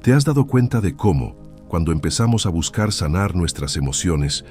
¿Te has dado cuenta de cómo, cuando empezamos a buscar sanar nuestras emociones,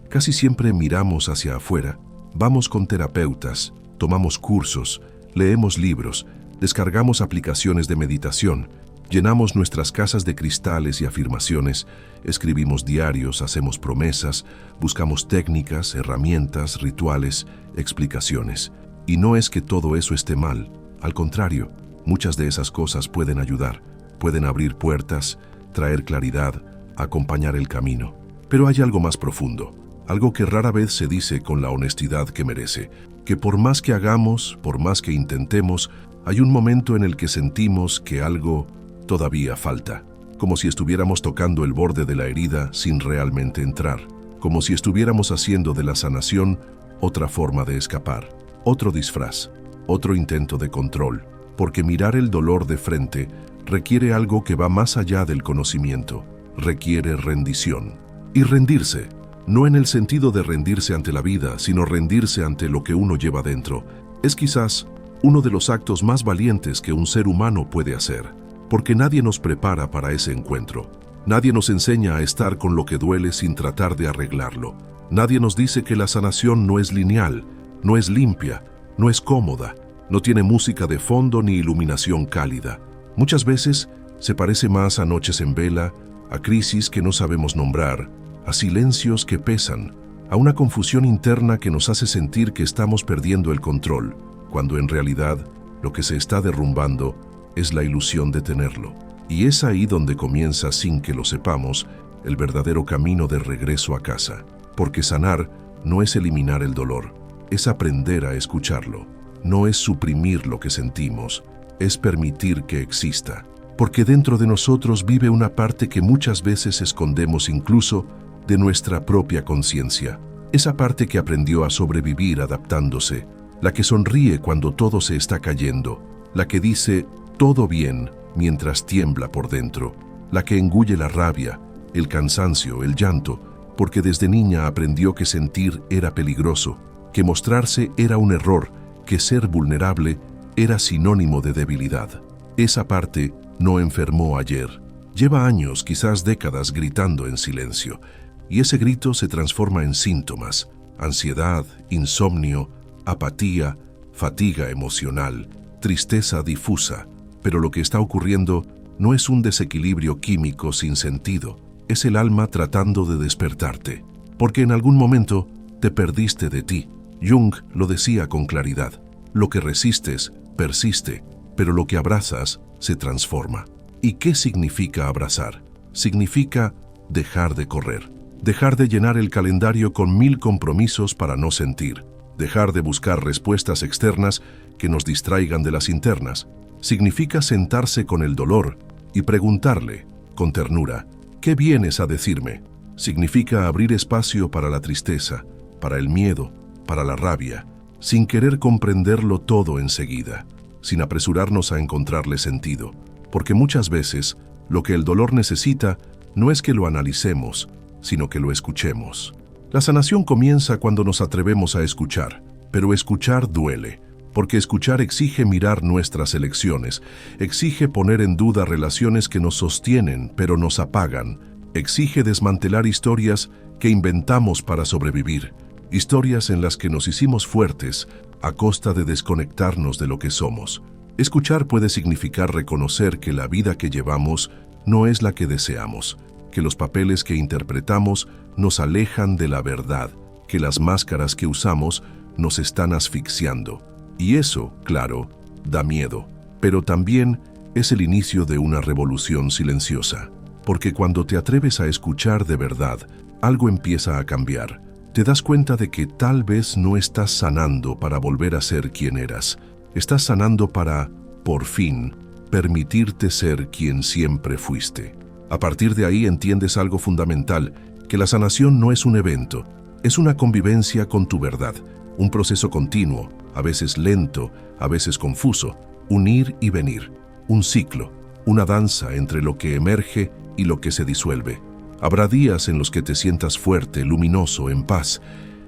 casi siempre miramos hacia afuera? Vamos con terapeutas, tomamos cursos, leemos libros, descargamos aplicaciones de meditación, llenamos nuestras casas de cristales y afirmaciones, escribimos diarios, hacemos promesas, buscamos técnicas, herramientas, rituales, explicaciones. Y no es que todo eso esté mal, al contrario, muchas de esas cosas pueden ayudar, pueden abrir puertas, traer claridad, acompañar el camino. Pero hay algo más profundo, algo que rara vez se dice con la honestidad que merece, que por más que hagamos, por más que intentemos, hay un momento en el que sentimos que algo todavía falta, como si estuviéramos tocando el borde de la herida sin realmente entrar, como si estuviéramos haciendo de la sanación otra forma de escapar, otro disfraz, otro intento de control, porque mirar el dolor de frente requiere algo que va más allá del conocimiento, requiere rendición. Y rendirse, no en el sentido de rendirse ante la vida, sino rendirse ante lo que uno lleva dentro, es quizás uno de los actos más valientes que un ser humano puede hacer. Porque nadie nos prepara para ese encuentro. Nadie nos enseña a estar con lo que duele sin tratar de arreglarlo. Nadie nos dice que la sanación no es lineal, no es limpia, no es cómoda, no tiene música de fondo ni iluminación cálida. Muchas veces se parece más a noches en vela, a crisis que no sabemos nombrar, a silencios que pesan, a una confusión interna que nos hace sentir que estamos perdiendo el control, cuando en realidad lo que se está derrumbando es la ilusión de tenerlo. Y es ahí donde comienza, sin que lo sepamos, el verdadero camino de regreso a casa. Porque sanar no es eliminar el dolor, es aprender a escucharlo. No es suprimir lo que sentimos, es permitir que exista. Porque dentro de nosotros vive una parte que muchas veces escondemos incluso de nuestra propia conciencia. Esa parte que aprendió a sobrevivir adaptándose, la que sonríe cuando todo se está cayendo, la que dice todo bien mientras tiembla por dentro, la que engulle la rabia, el cansancio, el llanto, porque desde niña aprendió que sentir era peligroso, que mostrarse era un error, que ser vulnerable era sinónimo de debilidad. Esa parte no enfermó ayer. Lleva años, quizás décadas, gritando en silencio, y ese grito se transforma en síntomas: ansiedad, insomnio, apatía, fatiga emocional, tristeza difusa. Pero lo que está ocurriendo no es un desequilibrio químico sin sentido, es el alma tratando de despertarte, porque en algún momento te perdiste de ti. Jung lo decía con claridad: lo que resistes persiste, pero lo que abrazas se transforma. ¿Y qué significa abrazar? Significa dejar de correr, dejar de llenar el calendario con 1000 compromisos para no sentir, dejar de buscar respuestas externas que nos distraigan de las internas. Significa sentarse con el dolor y preguntarle, con ternura, ¿qué vienes a decirme? Significa abrir espacio para la tristeza, para el miedo, para la rabia, sin querer comprenderlo todo enseguida, sin apresurarnos a encontrarle sentido, porque muchas veces lo que el dolor necesita no es que lo analicemos, sino que lo escuchemos. La sanación comienza cuando nos atrevemos a escuchar, pero escuchar duele. Porque escuchar exige mirar nuestras elecciones, exige poner en duda relaciones que nos sostienen pero nos apagan, exige desmantelar historias que inventamos para sobrevivir, historias en las que nos hicimos fuertes a costa de desconectarnos de lo que somos. Escuchar puede significar reconocer que la vida que llevamos no es la que deseamos, que los papeles que interpretamos nos alejan de la verdad, que las máscaras que usamos nos están asfixiando. Y eso, claro, da miedo, pero también es el inicio de una revolución silenciosa. Porque cuando te atreves a escuchar de verdad, algo empieza a cambiar. Te das cuenta de que tal vez no estás sanando para volver a ser quien eras. Estás sanando para, por fin, permitirte ser quien siempre fuiste. A partir de ahí entiendes algo fundamental, que la sanación no es un evento, es una convivencia con tu verdad, un proceso continuo, a veces lento, a veces confuso, un ir y venir, un ciclo, una danza entre lo que emerge y lo que se disuelve. Habrá días en los que te sientas fuerte, luminoso, en paz,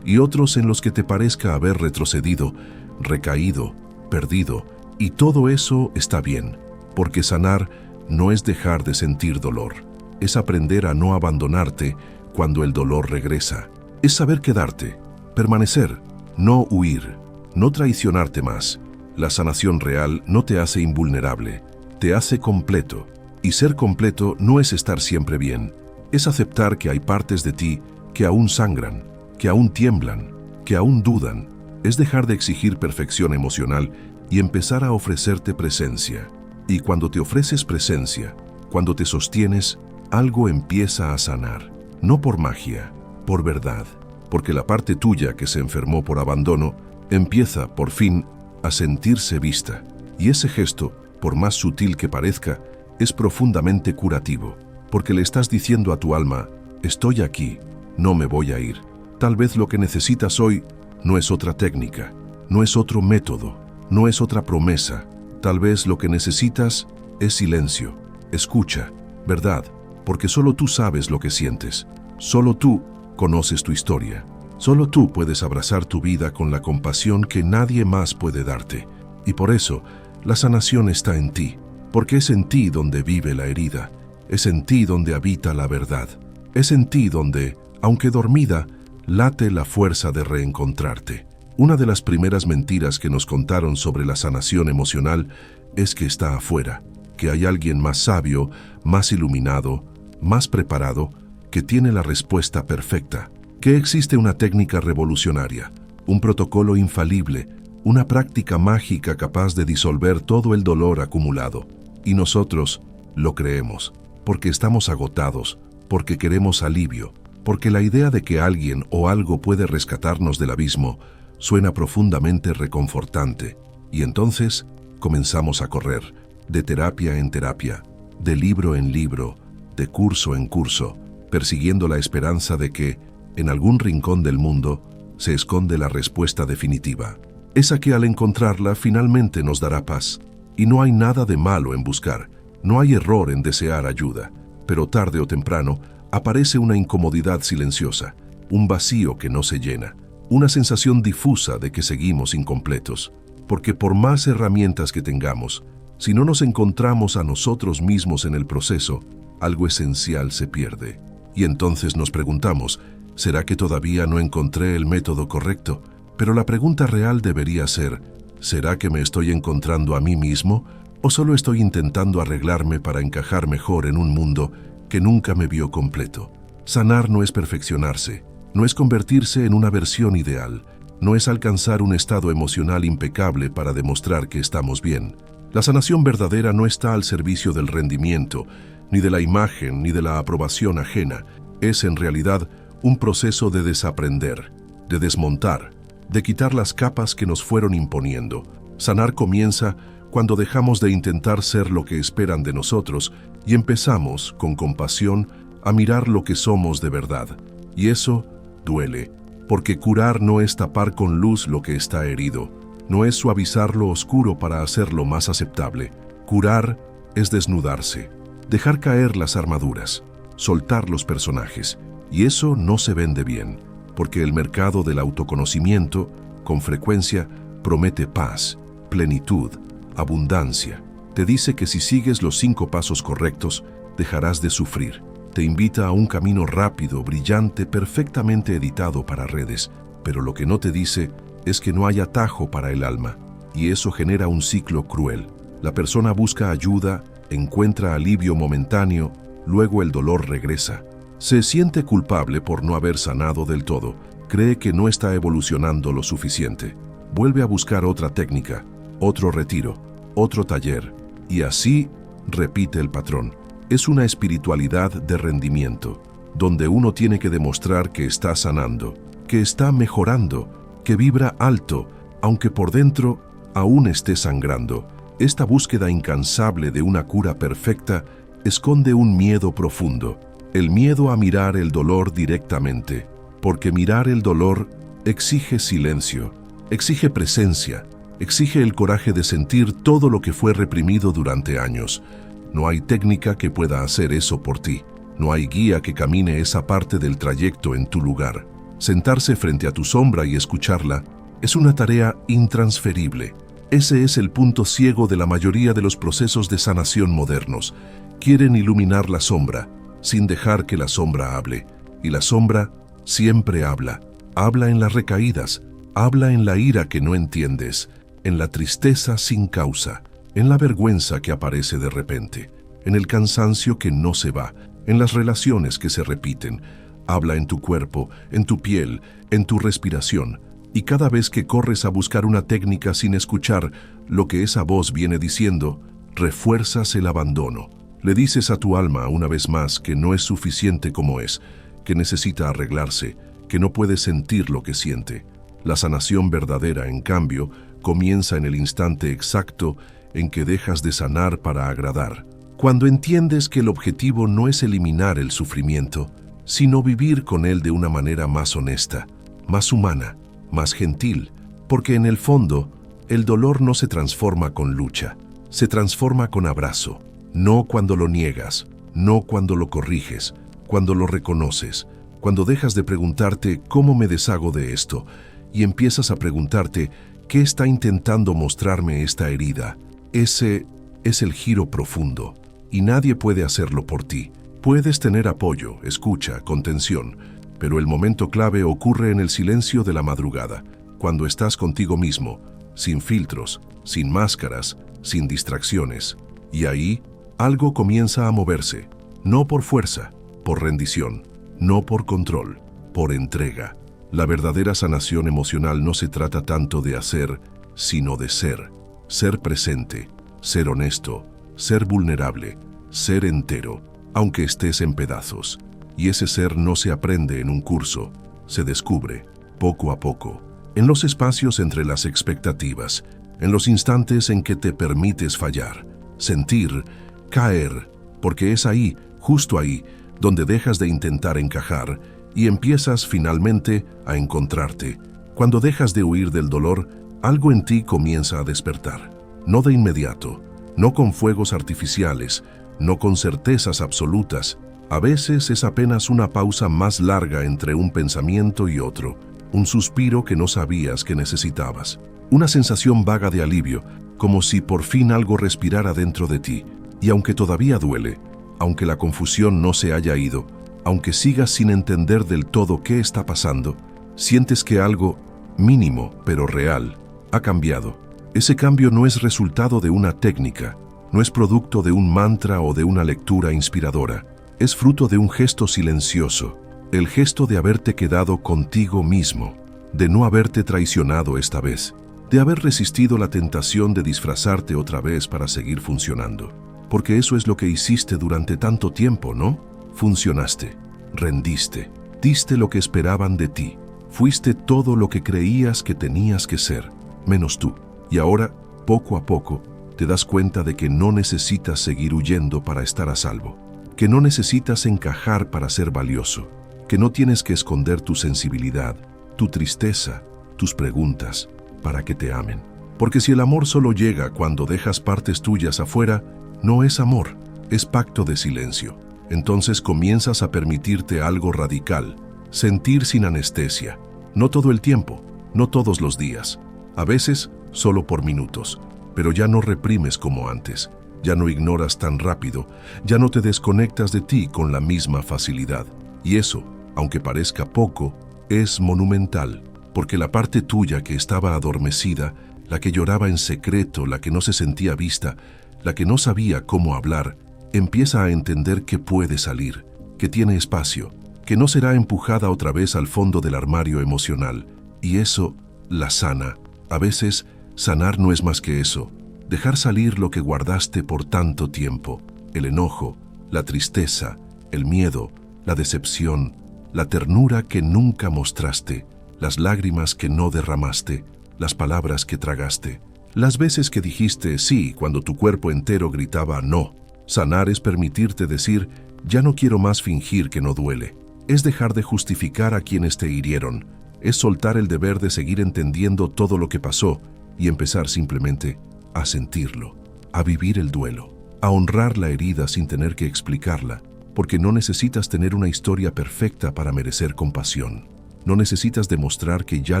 y otros en los que te parezca haber retrocedido, recaído, perdido, y todo eso está bien, porque sanar no es dejar de sentir dolor. Es aprender a no abandonarte cuando el dolor regresa. Es saber quedarte, permanecer, no huir, no traicionarte más. La sanación real no te hace invulnerable, te hace completo. Y ser completo no es estar siempre bien. Es aceptar que hay partes de ti que aún sangran, que aún tiemblan, que aún dudan. Es dejar de exigir perfección emocional y empezar a ofrecerte presencia. Y cuando te ofreces presencia, cuando te sostienes, algo empieza a sanar. No por magia, por verdad. Porque la parte tuya que se enfermó por abandono empieza, por fin, a sentirse vista. Y ese gesto, por más sutil que parezca, es profundamente curativo. Porque le estás diciendo a tu alma, estoy aquí, no me voy a ir. Tal vez lo que necesitas hoy no es otra técnica, no es otro método, no es otra promesa. Tal vez lo que necesitas es silencio, escucha, verdad, porque solo tú sabes lo que sientes. Solo tú conoces tu historia. Solo tú puedes abrazar tu vida con la compasión que nadie más puede darte. Y por eso, la sanación está en ti, porque es en ti donde vive la herida, es en ti donde habita la verdad, es en ti donde, aunque dormida, late la fuerza de reencontrarte. Una de las primeras mentiras que nos contaron sobre la sanación emocional es que está afuera, que hay alguien más sabio, más iluminado, más preparado, que tiene la respuesta perfecta, que existe una técnica revolucionaria, un protocolo infalible, una práctica mágica capaz de disolver todo el dolor acumulado. Y nosotros lo creemos, porque estamos agotados, porque queremos alivio, porque la idea de que alguien o algo puede rescatarnos del abismo suena profundamente reconfortante. Y entonces comenzamos a correr, de terapia en terapia, de libro en libro, de curso en curso, persiguiendo la esperanza de que, en algún rincón del mundo, se esconde la respuesta definitiva. Esa que al encontrarla finalmente nos dará paz. Y no hay nada de malo en buscar, no hay error en desear ayuda, pero tarde o temprano aparece una incomodidad silenciosa, un vacío que no se llena, una sensación difusa de que seguimos incompletos, porque por más herramientas que tengamos, si no nos encontramos a nosotros mismos en el proceso, algo esencial se pierde. Y entonces nos preguntamos, ¿será que todavía no encontré el método correcto? Pero la pregunta real debería ser, ¿será que me estoy encontrando a mí mismo o solo estoy intentando arreglarme para encajar mejor en un mundo que nunca me vio completo? Sanar no es perfeccionarse, no es convertirse en una versión ideal, no es alcanzar un estado emocional impecable para demostrar que estamos bien. La sanación verdadera no está al servicio del rendimiento, ni de la imagen, ni de la aprobación ajena. Es en realidad un proceso de desaprender, de desmontar, de quitar las capas que nos fueron imponiendo. Sanar comienza cuando dejamos de intentar ser lo que esperan de nosotros y empezamos, con compasión, a mirar lo que somos de verdad. Y eso duele, porque curar no es tapar con luz lo que está herido, no es suavizar lo oscuro para hacerlo más aceptable. Curar es desnudarse, dejar caer las armaduras, soltar los personajes, y eso no se vende bien, porque el mercado del autoconocimiento, con frecuencia, promete paz, plenitud, abundancia. Te dice que si sigues los 5 pasos correctos, dejarás de sufrir. Te invita a un camino rápido, brillante, perfectamente editado para redes, pero lo que no te dice es que no hay atajo para el alma, y eso genera un ciclo cruel. La persona busca ayuda, encuentra alivio momentáneo, luego el dolor regresa. Se siente culpable por no haber sanado del todo, cree que no está evolucionando lo suficiente. Vuelve a buscar otra técnica, otro retiro, otro taller, y así repite el patrón. Es una espiritualidad de rendimiento, donde uno tiene que demostrar que está sanando, que está mejorando, que vibra alto, aunque por dentro aún esté sangrando. Esta búsqueda incansable de una cura perfecta esconde un miedo profundo, el miedo a mirar el dolor directamente, porque mirar el dolor exige silencio, exige presencia, exige el coraje de sentir todo lo que fue reprimido durante años. No hay técnica que pueda hacer eso por ti, no hay guía que camine esa parte del trayecto en tu lugar. Sentarse frente a tu sombra y escucharla es una tarea intransferible. Ese es el punto ciego de la mayoría de los procesos de sanación modernos, Quieren iluminar la sombra, sin dejar que la sombra hable. Y la sombra siempre habla. Habla en las recaídas, habla en la ira que no entiendes, en la tristeza sin causa, en la vergüenza que aparece de repente, en el cansancio que no se va, en las relaciones que se repiten. Habla en tu cuerpo, en tu piel, en tu respiración. Y cada vez que corres a buscar una técnica sin escuchar lo que esa voz viene diciendo, refuerzas el abandono. Le dices a tu alma una vez más que no es suficiente como es, que necesita arreglarse, que no puede sentir lo que siente. La sanación verdadera, en cambio, comienza en el instante exacto en que dejas de sanar para agradar. Cuando entiendes que el objetivo no es eliminar el sufrimiento, sino vivir con él de una manera más honesta, más humana, más gentil, porque en el fondo, el dolor no se transforma con lucha, se transforma con abrazo, no cuando lo niegas, no cuando lo corriges, cuando lo reconoces, cuando dejas de preguntarte ¿cómo me deshago de esto? Y empiezas a preguntarte ¿qué está intentando mostrarme esta herida? Ese es el giro profundo, y nadie puede hacerlo por ti. Puedes tener apoyo, escucha, contención, pero el momento clave ocurre en el silencio de la madrugada, cuando estás contigo mismo, sin filtros, sin máscaras, sin distracciones. Y ahí, algo comienza a moverse, no por fuerza, por rendición, no por control, por entrega. La verdadera sanación emocional no se trata tanto de hacer, sino de ser. Ser presente, ser honesto, ser vulnerable, ser entero, aunque estés en pedazos. Y ese ser no se aprende en un curso, se descubre, poco a poco, en los espacios entre las expectativas, en los instantes en que te permites fallar, sentir, caer, porque es ahí, justo ahí, donde dejas de intentar encajar y empiezas finalmente a encontrarte. Cuando dejas de huir del dolor, algo en ti comienza a despertar. No de inmediato, no con fuegos artificiales, no con certezas absolutas. A veces es apenas una pausa más larga entre un pensamiento y otro, un suspiro que no sabías que necesitabas, una sensación vaga de alivio, como si por fin algo respirara dentro de ti. Y aunque todavía duele, aunque la confusión no se haya ido, aunque sigas sin entender del todo qué está pasando, sientes que algo, mínimo pero real, ha cambiado. Ese cambio no es resultado de una técnica, no es producto de un mantra o de una lectura inspiradora. Es fruto de un gesto silencioso, el gesto de haberte quedado contigo mismo, de no haberte traicionado esta vez, de haber resistido la tentación de disfrazarte otra vez para seguir funcionando. Porque eso es lo que hiciste durante tanto tiempo, ¿no? Funcionaste, rendiste, diste lo que esperaban de ti, fuiste todo lo que creías que tenías que ser, menos tú. Y ahora, poco a poco, te das cuenta de que no necesitas seguir huyendo para estar a salvo, que no necesitas encajar para ser valioso, que no tienes que esconder tu sensibilidad, tu tristeza, tus preguntas, para que te amen. Porque si el amor solo llega cuando dejas partes tuyas afuera, no es amor, es pacto de silencio. Entonces comienzas a permitirte algo radical, sentir sin anestesia, no todo el tiempo, no todos los días, a veces solo por minutos, pero ya no reprimes como antes, ya no ignoras tan rápido, ya no te desconectas de ti con la misma facilidad. Y eso, aunque parezca poco, es monumental, porque la parte tuya que estaba adormecida, la que lloraba en secreto, la que no se sentía vista, la que no sabía cómo hablar, empieza a entender que puede salir, que tiene espacio, que no será empujada otra vez al fondo del armario emocional. Y eso la sana. A veces, sanar no es más que eso, dejar salir lo que guardaste por tanto tiempo, el enojo, la tristeza, el miedo, la decepción, la ternura que nunca mostraste, las lágrimas que no derramaste, las palabras que tragaste, las veces que dijiste sí cuando tu cuerpo entero gritaba no. Sanar es permitirte decir, ya no quiero más fingir que no duele. Es dejar de justificar a quienes te hirieron. Es soltar el deber de seguir entendiendo todo lo que pasó y empezar simplemente a sentirlo, a vivir el duelo, a honrar la herida sin tener que explicarla, porque no necesitas tener una historia perfecta para merecer compasión. No necesitas demostrar que ya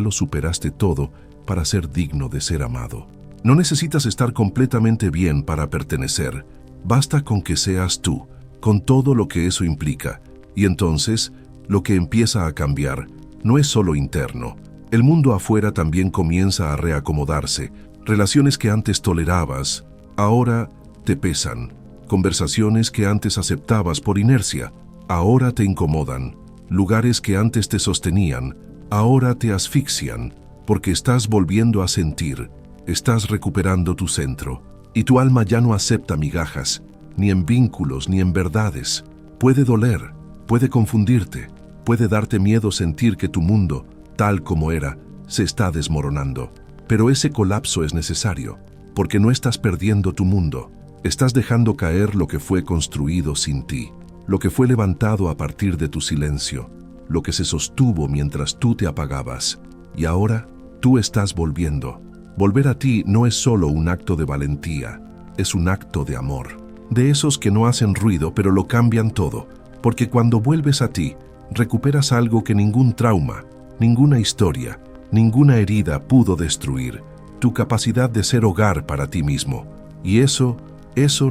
lo superaste todo para ser digno de ser amado. No necesitas estar completamente bien para pertenecer. Basta con que seas tú, con todo lo que eso implica. Y entonces, lo que empieza a cambiar no es solo interno. El mundo afuera también comienza a reacomodarse. Relaciones que antes tolerabas, ahora te pesan. Conversaciones que antes aceptabas por inercia, ahora te incomodan. Lugares que antes te sostenían, ahora te asfixian, porque estás volviendo a sentir, estás recuperando tu centro, y tu alma ya no acepta migajas, ni en vínculos, ni en verdades. Puede doler, puede confundirte, puede darte miedo sentir que tu mundo, tal como era, se está desmoronando. Pero ese colapso es necesario, porque no estás perdiendo tu mundo, estás dejando caer lo que fue construido sin ti, lo que fue levantado a partir de tu silencio, lo que se sostuvo mientras tú te apagabas. Y ahora, tú estás volviendo. Volver a ti no es solo un acto de valentía, es un acto de amor. De esos que no hacen ruido pero lo cambian todo, porque cuando vuelves a ti, recuperas algo que ningún trauma, ninguna historia, ninguna herida pudo destruir, tu capacidad de ser hogar para ti mismo. Y eso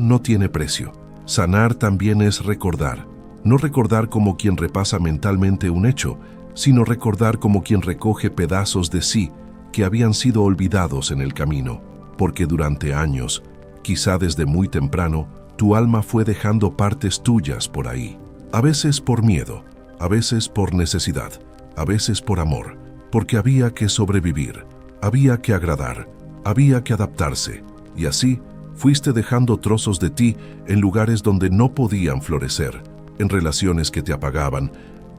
no tiene precio. Sanar también es recordar. No recordar como quien repasa mentalmente un hecho, sino recordar como quien recoge pedazos de sí que habían sido olvidados en el camino, porque durante años, quizá desde muy temprano, tu alma fue dejando partes tuyas por ahí. A veces por miedo, a veces por necesidad, a veces por amor, porque había que sobrevivir, había que agradar, había que adaptarse, y así fuiste dejando trozos de ti en lugares donde no podían florecer, en relaciones que te apagaban,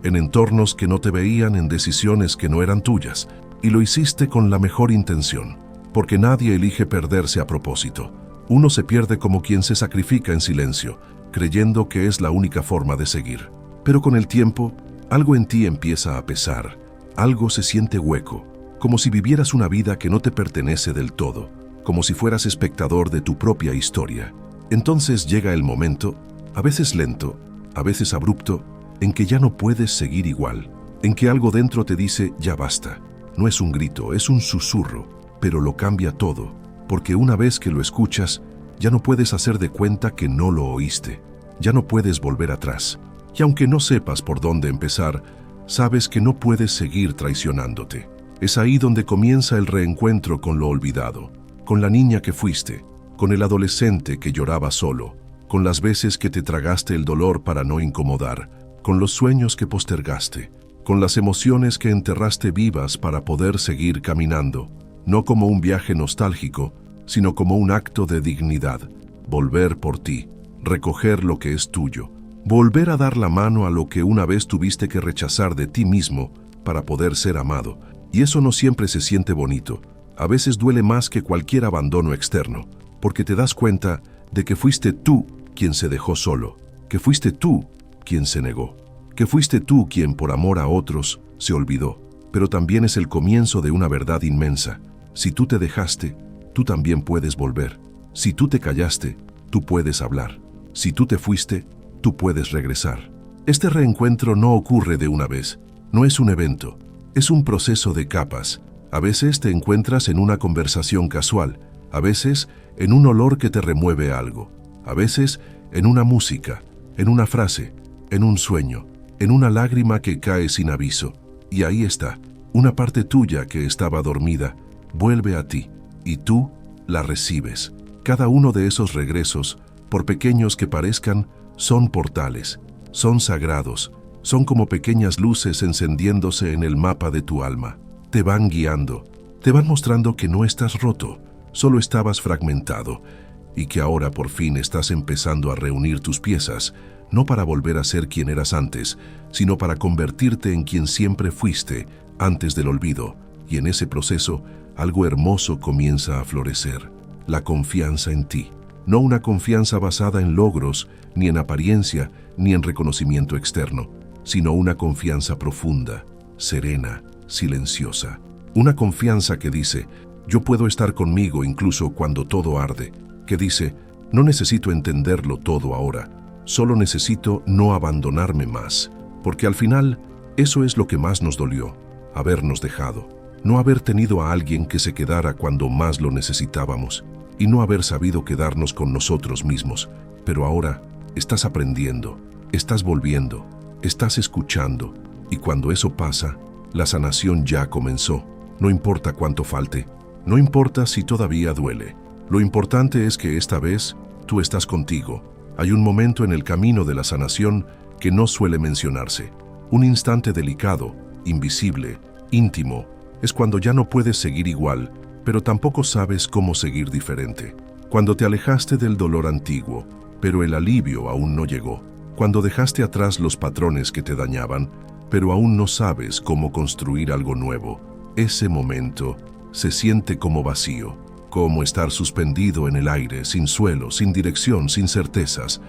en entornos que no te veían, en decisiones que no eran tuyas, y lo hiciste con la mejor intención, porque nadie elige perderse a propósito. Uno se pierde como quien se sacrifica en silencio, creyendo que es la única forma de seguir. Pero con el tiempo, algo en ti empieza a pesar, algo se siente hueco, como si vivieras una vida que no te pertenece del todo, como si fueras espectador de tu propia historia. Entonces llega el momento, a veces lento, a veces abrupto, en que ya no puedes seguir igual, en que algo dentro te dice ya basta. No es un grito, es un susurro, pero lo cambia todo, porque una vez que lo escuchas, ya no puedes hacer de cuenta que no lo oíste, ya no puedes volver atrás. Y aunque no sepas por dónde empezar, sabes que no puedes seguir traicionándote. Es ahí donde comienza el reencuentro con lo olvidado, con la niña que fuiste, con el adolescente que lloraba solo, con las veces que te tragaste el dolor para no incomodar, con los sueños que postergaste, con las emociones que enterraste vivas para poder seguir caminando, no como un viaje nostálgico, sino como un acto de dignidad, volver por ti, recoger lo que es tuyo, volver a dar la mano a lo que una vez tuviste que rechazar de ti mismo para poder ser amado. Y eso no siempre se siente bonito, a veces duele más que cualquier abandono externo, porque te das cuenta de que fuiste tú quien se dejó solo, que fuiste tú quien se negó, que fuiste tú quien por amor a otros se olvidó. Pero también es el comienzo de una verdad inmensa. Si tú te dejaste, tú también puedes volver. Si tú te callaste, tú puedes hablar. Si tú te fuiste, tú puedes regresar. Este reencuentro no ocurre de una vez, no es un evento, es un proceso de capas. A veces te encuentras en una conversación casual, a veces en un olor que te remueve algo, a veces en una música, en una frase, en un sueño, en una lágrima que cae sin aviso. Y ahí está, una parte tuya que estaba dormida, vuelve a ti, y tú la recibes. Cada uno de esos regresos, por pequeños que parezcan, son portales, son sagrados, son como pequeñas luces encendiéndose en el mapa de tu alma. Te van guiando, te van mostrando que no estás roto, solo estabas fragmentado, y que ahora por fin estás empezando a reunir tus piezas, no para volver a ser quien eras antes, sino para convertirte en quien siempre fuiste antes del olvido. Y en ese proceso, algo hermoso comienza a florecer, la confianza en ti. No una confianza basada en logros, ni en apariencia, ni en reconocimiento externo, sino una confianza profunda, serena, silenciosa. Una confianza que dice, yo puedo estar conmigo incluso cuando todo arde, que dice, no necesito entenderlo todo ahora, solo necesito no abandonarme más, porque al final eso es lo que más nos dolió, habernos dejado. no haber tenido a alguien que se quedara cuando más lo necesitábamos y no haber sabido quedarnos con nosotros mismos. Pero ahora estás aprendiendo, estás volviendo, estás escuchando y cuando eso pasa, la sanación ya comenzó. No importa cuánto falte, no importa si todavía duele. Lo importante es que esta vez tú estás contigo. Hay un momento en el camino de la sanación que no suele mencionarse. Un instante delicado, invisible, íntimo. Es cuando ya no puedes seguir igual, pero tampoco sabes cómo seguir diferente. Cuando te alejaste del dolor antiguo, pero el alivio aún no llegó. Cuando dejaste atrás los patrones que te dañaban, pero aún no sabes cómo construir algo nuevo. Ese momento se siente como vacío, como estar suspendido en el aire, sin suelo, sin dirección, sin certezas.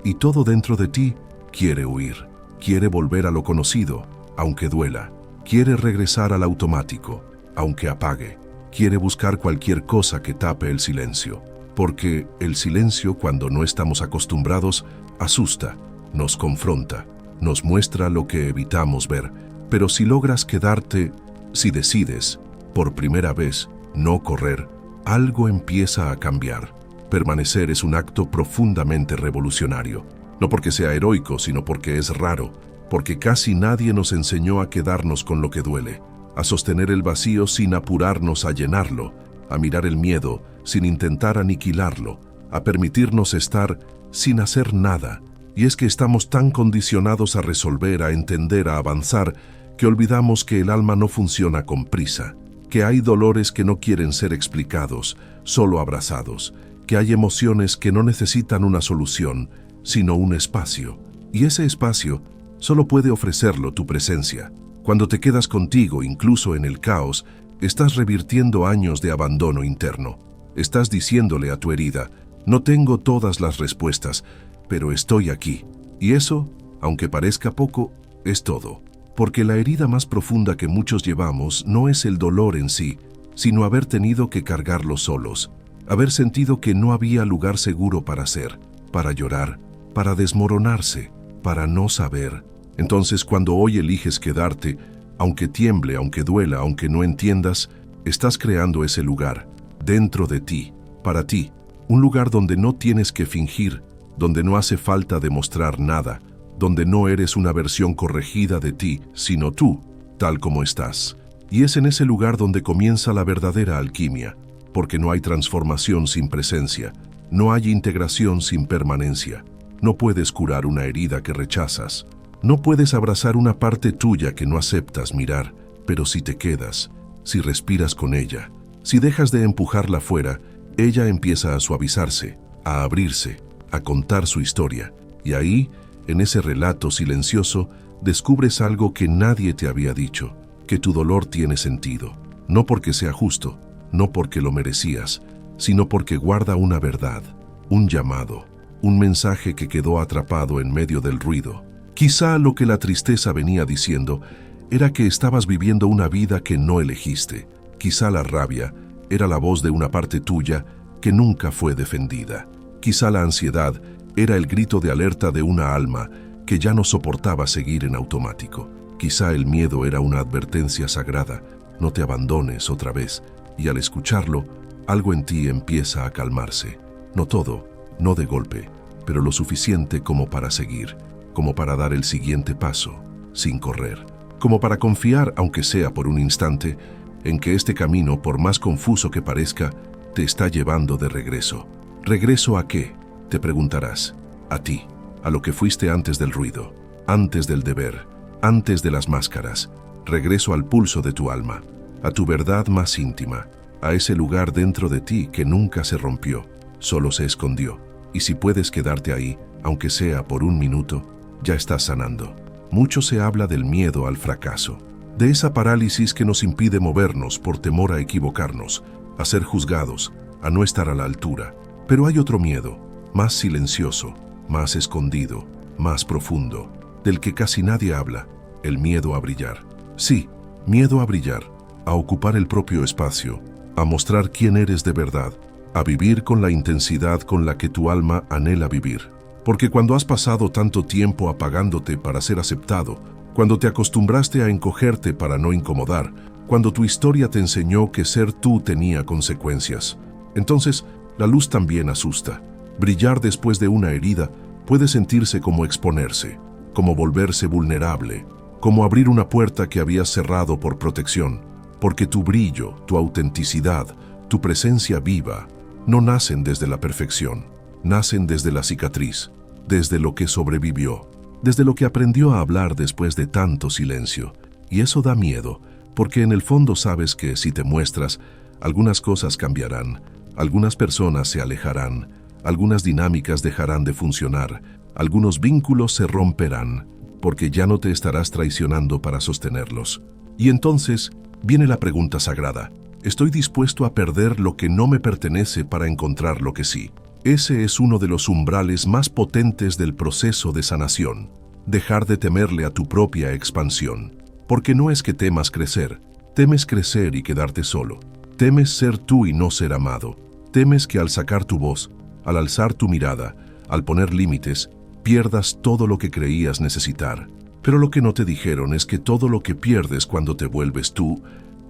Y todo dentro de ti quiere huir, quiere volver a lo conocido, aunque duela. Quiere regresar al automático, aunque apague. Quiere buscar cualquier cosa que tape el silencio. Porque el silencio, cuando no estamos acostumbrados, asusta, nos confronta, nos muestra lo que evitamos ver. Pero si logras quedarte, si decides, por primera vez, no correr, algo empieza a cambiar. Permanecer es un acto profundamente revolucionario. No porque sea heroico, sino porque es raro. Porque casi nadie nos enseñó a quedarnos con lo que duele, a sostener el vacío sin apurarnos a llenarlo, a mirar el miedo sin intentar aniquilarlo, a permitirnos estar sin hacer nada. Y es que estamos tan condicionados a resolver, a entender, a avanzar, que olvidamos que el alma no funciona con prisa, que hay dolores que no quieren ser explicados, solo abrazados, que hay emociones que no necesitan una solución, sino un espacio. Y ese espacio solo puede ofrecerlo tu presencia. Cuando te quedas contigo, incluso en el caos, estás revirtiendo años de abandono interno. Estás diciéndole a tu herida, no tengo todas las respuestas, pero estoy aquí. Y eso, aunque parezca poco, es todo. Porque la herida más profunda que muchos llevamos no es el dolor en sí, sino haber tenido que cargarlo solos, haber sentido que no había lugar seguro para ser, para llorar, para desmoronarse, para no saber. Entonces, cuando hoy eliges quedarte, aunque tiemble, aunque duela, aunque no entiendas, estás creando ese lugar, dentro de ti, para ti, un lugar donde no tienes que fingir, donde no hace falta demostrar nada, donde no eres una versión corregida de ti, sino tú, tal como estás. Y es en ese lugar donde comienza la verdadera alquimia, porque no hay transformación sin presencia, no hay integración sin permanencia. No puedes curar una herida que rechazas. No puedes abrazar una parte tuya que no aceptas mirar, pero si te quedas, si respiras con ella, si dejas de empujarla fuera, ella empieza a suavizarse, a abrirse, a contar su historia. Y ahí, en ese relato silencioso, descubres algo que nadie te había dicho, que tu dolor tiene sentido. No porque sea justo, no porque lo merecías, sino porque guarda una verdad, un llamado, un mensaje que quedó atrapado en medio del ruido. Quizá lo que la tristeza venía diciendo era que estabas viviendo una vida que no elegiste. Quizá la rabia era la voz de una parte tuya que nunca fue defendida. Quizá la ansiedad era el grito de alerta de una alma que ya no soportaba seguir en automático. Quizá el miedo era una advertencia sagrada, no te abandones otra vez. Y al escucharlo, algo en ti empieza a calmarse. No todo, no de golpe, pero lo suficiente como para seguir, como para dar el siguiente paso, sin correr, como para confiar, aunque sea por un instante, en que este camino, por más confuso que parezca, te está llevando de regreso. ¿Regreso a qué?, te preguntarás. A ti, a lo que fuiste antes del ruido, antes del deber, antes de las máscaras. Regreso al pulso de tu alma, a tu verdad más íntima, a ese lugar dentro de ti que nunca se rompió, solo se escondió. Y si puedes quedarte ahí, aunque sea por un minuto, ya estás sanando. Mucho se habla del miedo al fracaso, de esa parálisis que nos impide movernos por temor a equivocarnos, a ser juzgados, a no estar a la altura. Pero hay otro miedo, más silencioso, más escondido, más profundo, del que casi nadie habla, el miedo a brillar. Sí, miedo a brillar, a ocupar el propio espacio, a mostrar quién eres de verdad, a vivir con la intensidad con la que tu alma anhela vivir. Porque cuando has pasado tanto tiempo apagándote para ser aceptado, cuando te acostumbraste a encogerte para no incomodar, cuando tu historia te enseñó que ser tú tenía consecuencias. Entonces, la luz también asusta. Brillar después de una herida puede sentirse como exponerse, como volverse vulnerable, como abrir una puerta que habías cerrado por protección, porque tu brillo, tu autenticidad, tu presencia viva, no nacen desde la perfección, nacen desde la cicatriz, desde lo que sobrevivió, desde lo que aprendió a hablar después de tanto silencio. Y eso da miedo, porque en el fondo sabes que si te muestras, algunas cosas cambiarán, algunas personas se alejarán, algunas dinámicas dejarán de funcionar, algunos vínculos se romperán, porque ya no te estarás traicionando para sostenerlos. Y entonces viene la pregunta sagrada: ¿estoy dispuesto a perder lo que no me pertenece para encontrar lo que sí? Ese es uno de los umbrales más potentes del proceso de sanación. Dejar de temerle a tu propia expansión. Porque no es que temas crecer, temes crecer y quedarte solo. Temes ser tú y no ser amado. Temes que al sacar tu voz, al alzar tu mirada, al poner límites, pierdas todo lo que creías necesitar. Pero lo que no te dijeron es que todo lo que pierdes cuando te vuelves tú,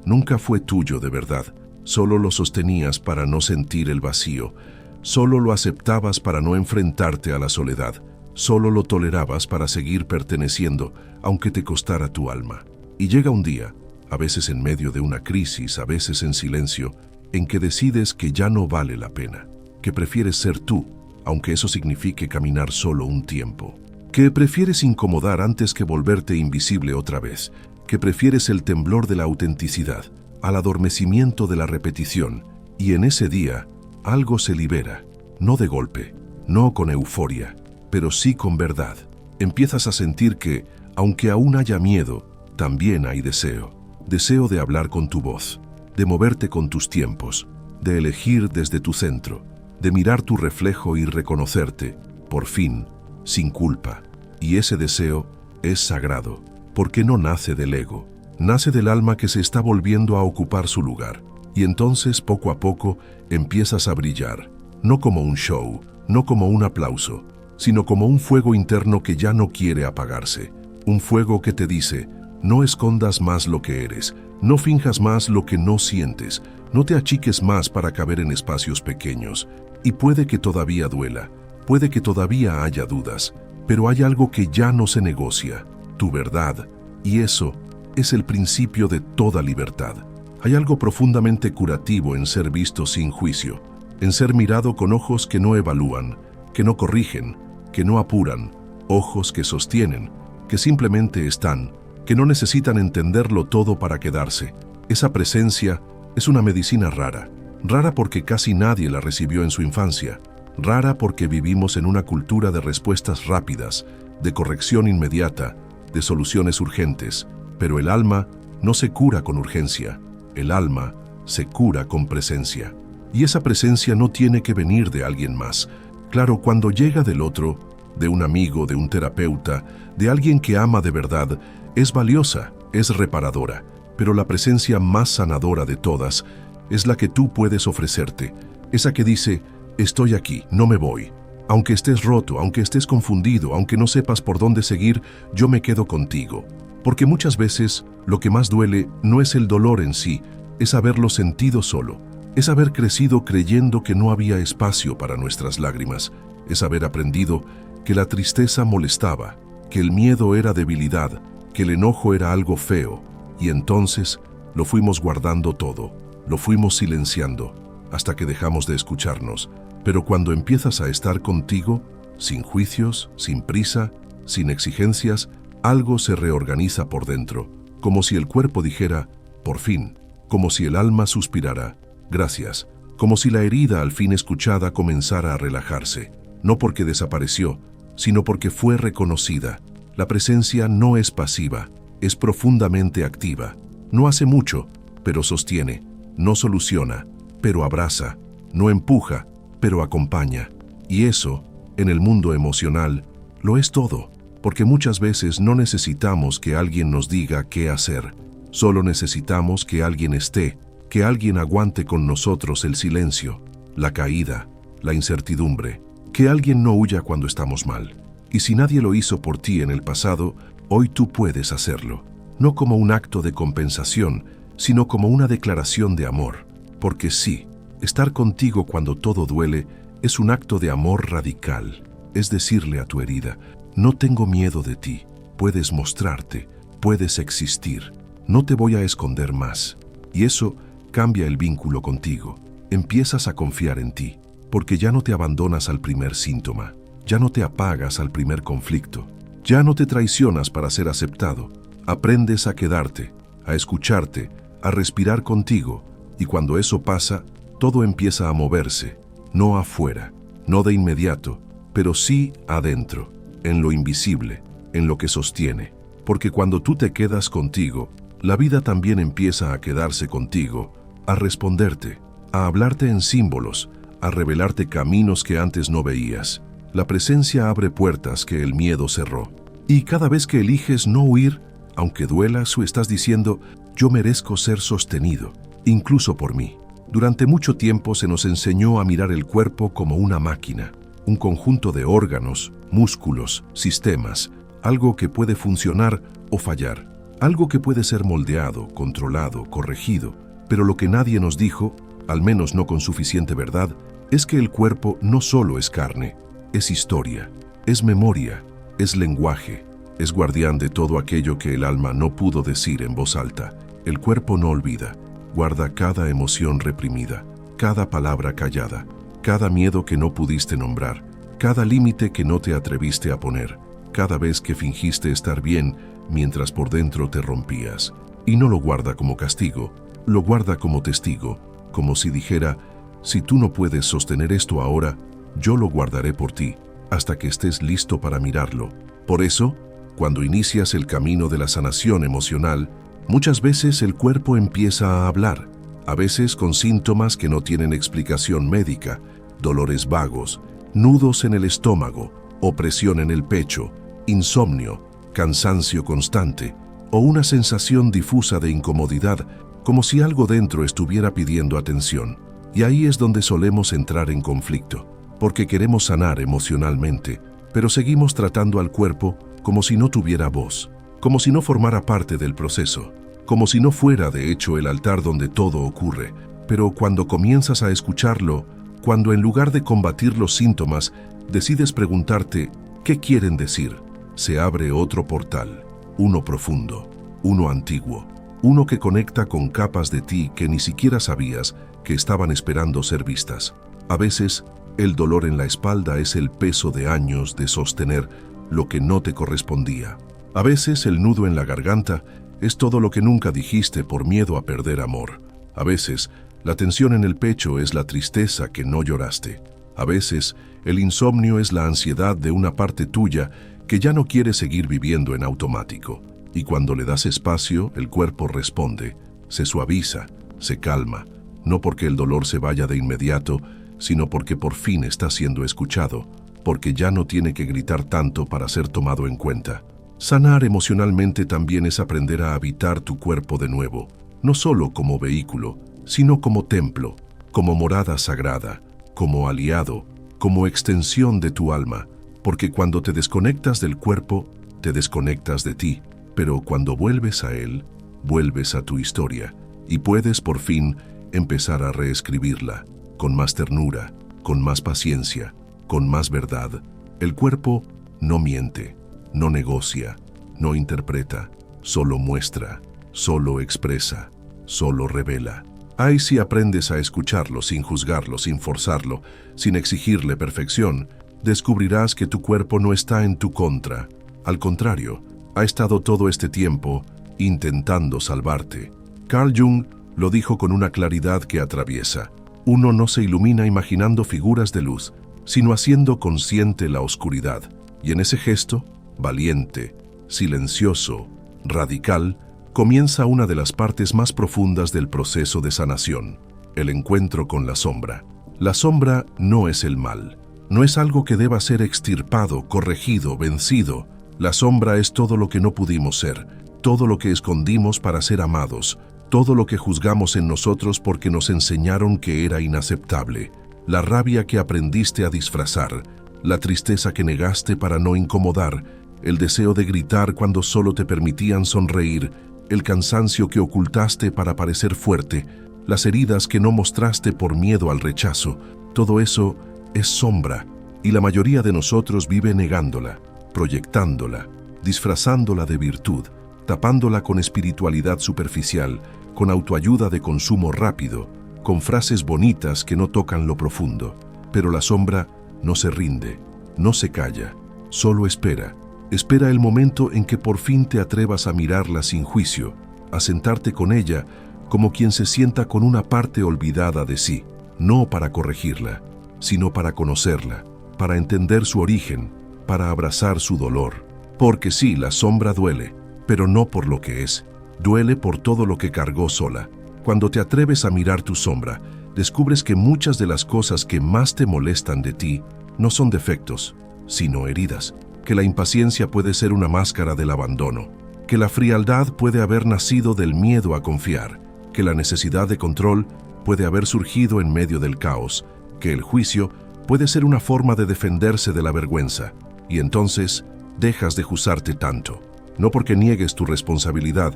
nunca fue tuyo de verdad. Solo lo sostenías para no sentir el vacío. Solo lo aceptabas para no enfrentarte a la soledad. Solo lo tolerabas para seguir perteneciendo, aunque te costara tu alma. Y llega un día, a veces en medio de una crisis, a veces en silencio, en que decides que ya no vale la pena, que prefieres ser tú, aunque eso signifique caminar solo un tiempo, que prefieres incomodar antes que volverte invisible otra vez, que prefieres el temblor de la autenticidad al adormecimiento de la repetición, y en ese día algo se libera, no de golpe, no con euforia, pero sí con verdad. Empiezas a sentir que, aunque aún haya miedo, también hay deseo. Deseo de hablar con tu voz, de moverte con tus tiempos, de elegir desde tu centro, de mirar tu reflejo y reconocerte, por fin, sin culpa. Y ese deseo es sagrado, porque no nace del ego, nace del alma que se está volviendo a ocupar su lugar. Y entonces, poco a poco, empiezas a brillar, no como un show, no como un aplauso, sino como un fuego interno que ya no quiere apagarse. Un fuego que te dice: no escondas más lo que eres, no finjas más lo que no sientes, no te achiques más para caber en espacios pequeños. Y puede que todavía duela, puede que todavía haya dudas, pero hay algo que ya no se negocia: tu verdad. Y eso es el principio de toda libertad. Hay algo profundamente curativo en ser visto sin juicio, en ser mirado con ojos que no evalúan, que no corrigen, que no apuran, ojos que sostienen, que simplemente están, que no necesitan entenderlo todo para quedarse. Esa presencia es una medicina rara, rara porque casi nadie la recibió en su infancia, rara porque vivimos en una cultura de respuestas rápidas, de corrección inmediata, de soluciones urgentes, pero el alma no se cura con urgencia, el alma se cura con presencia. Y esa presencia no tiene que venir de alguien más. Claro, cuando llega del otro, de un amigo, de un terapeuta, de alguien que ama de verdad, es valiosa, es reparadora, pero la presencia más sanadora de todas es la que tú puedes ofrecerte, esa que dice: estoy aquí, no me voy. Aunque estés roto, aunque estés confundido, aunque no sepas por dónde seguir, yo me quedo contigo. Porque muchas veces lo que más duele no es el dolor en sí, es haberlo sentido solo, es haber crecido creyendo que no había espacio para nuestras lágrimas, es haber aprendido que la tristeza molestaba, que el miedo era debilidad, que el enojo era algo feo, y entonces lo fuimos guardando todo, lo fuimos silenciando, hasta que dejamos de escucharnos. Pero cuando empiezas a estar contigo, sin juicios, sin prisa, sin exigencias, algo se reorganiza por dentro, como si el cuerpo dijera: por fin, como si el alma suspirara: gracias, como si la herida al fin escuchada comenzara a relajarse, no porque desapareció, sino porque fue reconocida. La presencia no es pasiva, es profundamente activa. No hace mucho, pero sostiene. No soluciona, pero abraza. No empuja, pero acompaña. Y eso, en el mundo emocional, lo es todo, porque muchas veces no necesitamos que alguien nos diga qué hacer. Solo necesitamos que alguien esté, que alguien aguante con nosotros el silencio, la caída, la incertidumbre, que alguien no huya cuando estamos mal. Y si nadie lo hizo por ti en el pasado, Hoy tú puedes hacerlo, no como un acto de compensación, sino como una declaración de amor. Porque sí, estar contigo cuando todo duele es un acto de amor radical. Es decirle a tu herida, no tengo miedo de ti, puedes mostrarte, puedes existir, no te voy a esconder más. Y eso cambia el vínculo contigo. Empiezas a confiar en ti, porque ya no te abandonas al primer síntoma, ya no te apagas al primer conflicto, ya no te traicionas para ser aceptado. Aprendes a quedarte, a escucharte, a respirar contigo, y cuando eso pasa, todo empieza a moverse, no afuera, no de inmediato, pero sí adentro, en lo invisible, en lo que sostiene. Porque cuando tú te quedas contigo, la vida también empieza a quedarse contigo, a responderte, a hablarte en símbolos, a revelarte caminos que antes no veías. La presencia abre puertas que el miedo cerró. Y cada vez que eliges no huir, aunque duelas o estás diciendo, yo merezco ser sostenido, incluso por mí. Durante mucho tiempo se nos enseñó a mirar el cuerpo como una máquina, un conjunto de órganos, músculos, sistemas, algo que puede funcionar o fallar, algo que puede ser moldeado, controlado, corregido. Pero lo que nadie nos dijo, al menos no con suficiente verdad, es que el cuerpo no solo es carne, es historia, es memoria, es lenguaje, es guardián de todo aquello que el alma no pudo decir en voz alta. El cuerpo no olvida, guarda cada emoción reprimida, cada palabra callada, cada miedo que no pudiste nombrar, cada límite que no te atreviste a poner, cada vez que fingiste estar bien mientras por dentro te rompías. Y no lo guarda como castigo, lo guarda como testigo, como si dijera, si tú no puedes sostener esto ahora, yo lo guardaré por ti, hasta que estés listo para mirarlo. Por eso, cuando inicias el camino de la sanación emocional, muchas veces el cuerpo empieza a hablar, a veces con síntomas que no tienen explicación médica, dolores vagos, nudos en el estómago, opresión en el pecho, insomnio, cansancio constante o una sensación difusa de incomodidad, como si algo dentro estuviera pidiendo atención. Y ahí es donde solemos entrar en conflicto, porque queremos sanar emocionalmente, pero seguimos tratando al cuerpo como si no tuviera voz, como si no formara parte del proceso, como si no fuera de hecho el altar donde todo ocurre. Pero cuando comienzas a escucharlo, cuando en lugar de combatir los síntomas, decides preguntarte ¿qué quieren decir?, se abre otro portal, uno profundo, uno antiguo, uno que conecta con capas de ti que ni siquiera sabías que estaban esperando ser vistas. A veces, el dolor en la espalda es el peso de años de sostener lo que no te correspondía. A veces, el nudo en la garganta es todo lo que nunca dijiste por miedo a perder amor. A veces, la tensión en el pecho es la tristeza que no lloraste. A veces, el insomnio es la ansiedad de una parte tuya que ya no quiere seguir viviendo en automático. Y cuando le das espacio, el cuerpo responde, se suaviza, se calma, no porque el dolor se vaya de inmediato, sino porque por fin está siendo escuchado, porque ya no tiene que gritar tanto para ser tomado en cuenta. Sanar emocionalmente también es aprender a habitar tu cuerpo de nuevo, no solo como vehículo, sino como templo, como morada sagrada, como aliado, como extensión de tu alma, porque cuando te desconectas del cuerpo, te desconectas de ti, pero cuando vuelves a él, vuelves a tu historia, y puedes por fin empezar a reescribirla, con más ternura, con más paciencia, con más verdad. El cuerpo no miente, no negocia, no interpreta, solo muestra, solo expresa, solo revela. Ay, si aprendes a escucharlo sin juzgarlo, sin forzarlo, sin exigirle perfección, descubrirás que tu cuerpo no está en tu contra. Al contrario, ha estado todo este tiempo intentando salvarte. Carl Jung lo dijo con una claridad que atraviesa. Uno no se ilumina imaginando figuras de luz, sino haciendo consciente la oscuridad. Y en ese gesto, valiente, silencioso, radical, comienza una de las partes más profundas del proceso de sanación, el encuentro con la sombra. La sombra no es el mal, no es algo que deba ser extirpado, corregido, vencido. La sombra es todo lo que no pudimos ser, todo lo que escondimos para ser amados, todo lo que juzgamos en nosotros porque nos enseñaron que era inaceptable, la rabia que aprendiste a disfrazar, la tristeza que negaste para no incomodar, el deseo de gritar cuando solo te permitían sonreír, el cansancio que ocultaste para parecer fuerte, las heridas que no mostraste por miedo al rechazo, todo eso es sombra, y la mayoría de nosotros vive negándola, proyectándola, disfrazándola de virtud, tapándola con espiritualidad superficial, con autoayuda de consumo rápido, con frases bonitas que no tocan lo profundo. Pero la sombra no se rinde, no se calla, solo espera. Espera el momento en que por fin te atrevas a mirarla sin juicio, a sentarte con ella como quien se sienta con una parte olvidada de sí, no para corregirla, sino para conocerla, para entender su origen, para abrazar su dolor. Porque sí, la sombra duele, pero no por lo que es, duele por todo lo que cargó sola. Cuando te atreves a mirar tu sombra, descubres que muchas de las cosas que más te molestan de ti no son defectos, sino heridas, que la impaciencia puede ser una máscara del abandono, que la frialdad puede haber nacido del miedo a confiar, que la necesidad de control puede haber surgido en medio del caos, que el juicio puede ser una forma de defenderse de la vergüenza, y entonces dejas de juzgarte tanto, no porque niegues tu responsabilidad,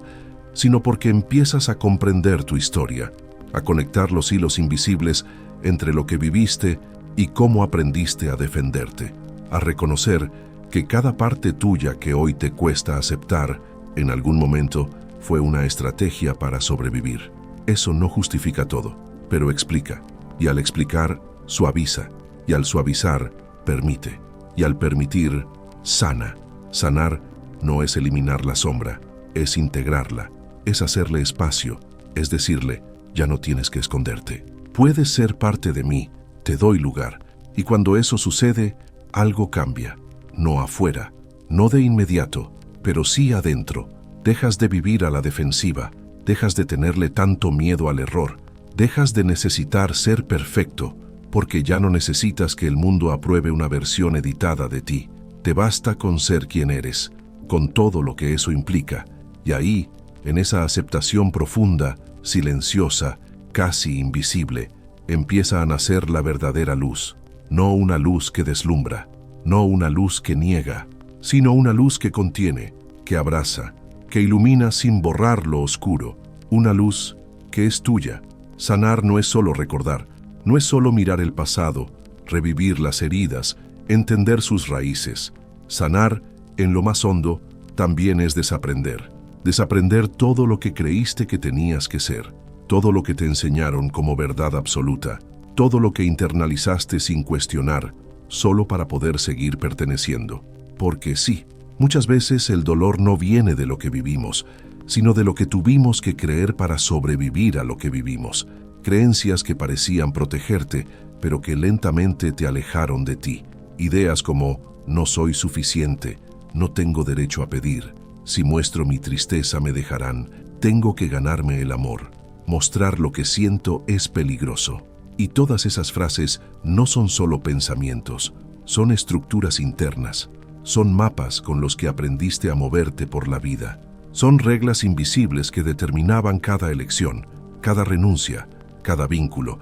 sino porque empiezas a comprender tu historia, a conectar los hilos invisibles entre lo que viviste y cómo aprendiste a defenderte, a reconocer que cada parte tuya que hoy te cuesta aceptar, en algún momento fue una estrategia para sobrevivir. Eso no justifica todo, pero explica, y al explicar, suaviza, y al suavizar, permite, y al permitir, sana. Sanar no es eliminar la sombra, es integrarla, es hacerle espacio, es decirle, ya no tienes que esconderte. Puedes ser parte de mí, te doy lugar, y cuando eso sucede, algo cambia. No afuera, no de inmediato, pero sí adentro. Dejas de vivir a la defensiva, dejas de tenerle tanto miedo al error, dejas de necesitar ser perfecto, porque ya no necesitas que el mundo apruebe una versión editada de ti. Te basta con ser quien eres, con todo lo que eso implica, y ahí, en esa aceptación profunda, silenciosa, casi invisible, empieza a nacer la verdadera luz, no una luz que deslumbra, no una luz que niega, sino una luz que contiene, que abraza, que ilumina sin borrar lo oscuro, una luz que es tuya. Sanar no es solo recordar, no es solo mirar el pasado, revivir las heridas, entender sus raíces. Sanar, en lo más hondo, también es desaprender. Desaprender todo lo que creíste que tenías que ser, todo lo que te enseñaron como verdad absoluta, todo lo que internalizaste sin cuestionar, solo para poder seguir perteneciendo. Porque sí, muchas veces el dolor no viene de lo que vivimos, sino de lo que tuvimos que creer para sobrevivir a lo que vivimos. Creencias que parecían protegerte, pero que lentamente te alejaron de ti. Ideas como, no soy suficiente, no tengo derecho a pedir, si muestro mi tristeza me dejarán, tengo que ganarme el amor, mostrar lo que siento es peligroso. Y todas esas frases no son solo pensamientos, son estructuras internas, son mapas con los que aprendiste a moverte por la vida, son reglas invisibles que determinaban cada elección, cada renuncia, cada vínculo.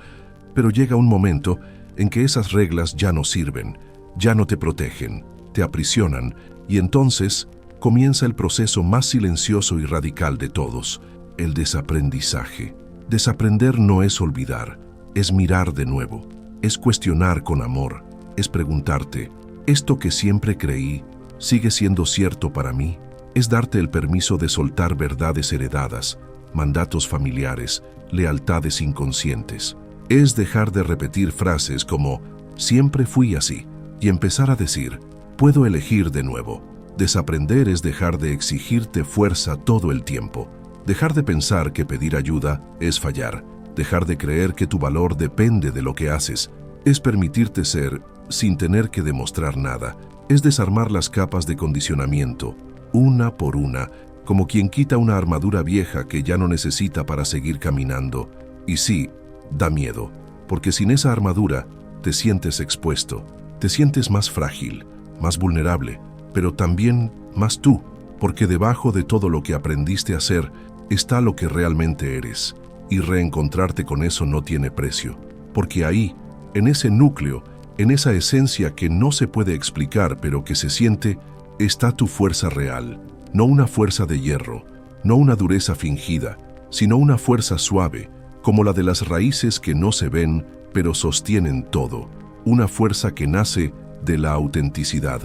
Pero llega un momento en que esas reglas ya no sirven, ya no te protegen, te aprisionan, y entonces comienza el proceso más silencioso y radical de todos, el desaprendizaje. Desaprender no es olvidar, es mirar de nuevo, es cuestionar con amor, es preguntarte, ¿esto que siempre creí sigue siendo cierto para mí? Es darte el permiso de soltar verdades heredadas, mandatos familiares, lealtades inconscientes. Es dejar de repetir frases como, siempre fui así, y empezar a decir, puedo elegir de nuevo. Desaprender es dejar de exigirte fuerza todo el tiempo, dejar de pensar que pedir ayuda es fallar, dejar de creer que tu valor depende de lo que haces, es permitirte ser sin tener que demostrar nada, es desarmar las capas de condicionamiento, una por una, como quien quita una armadura vieja que ya no necesita para seguir caminando. Y sí, da miedo, porque sin esa armadura te sientes expuesto, te sientes más frágil, más vulnerable, pero también más tú, porque debajo de todo lo que aprendiste a ser está lo que realmente eres, y reencontrarte con eso no tiene precio, porque ahí, en ese núcleo, en esa esencia que no se puede explicar pero que se siente, está tu fuerza real, no una fuerza de hierro, no una dureza fingida, sino una fuerza suave, como la de las raíces que no se ven, pero sostienen todo. Una fuerza que nace de la autenticidad,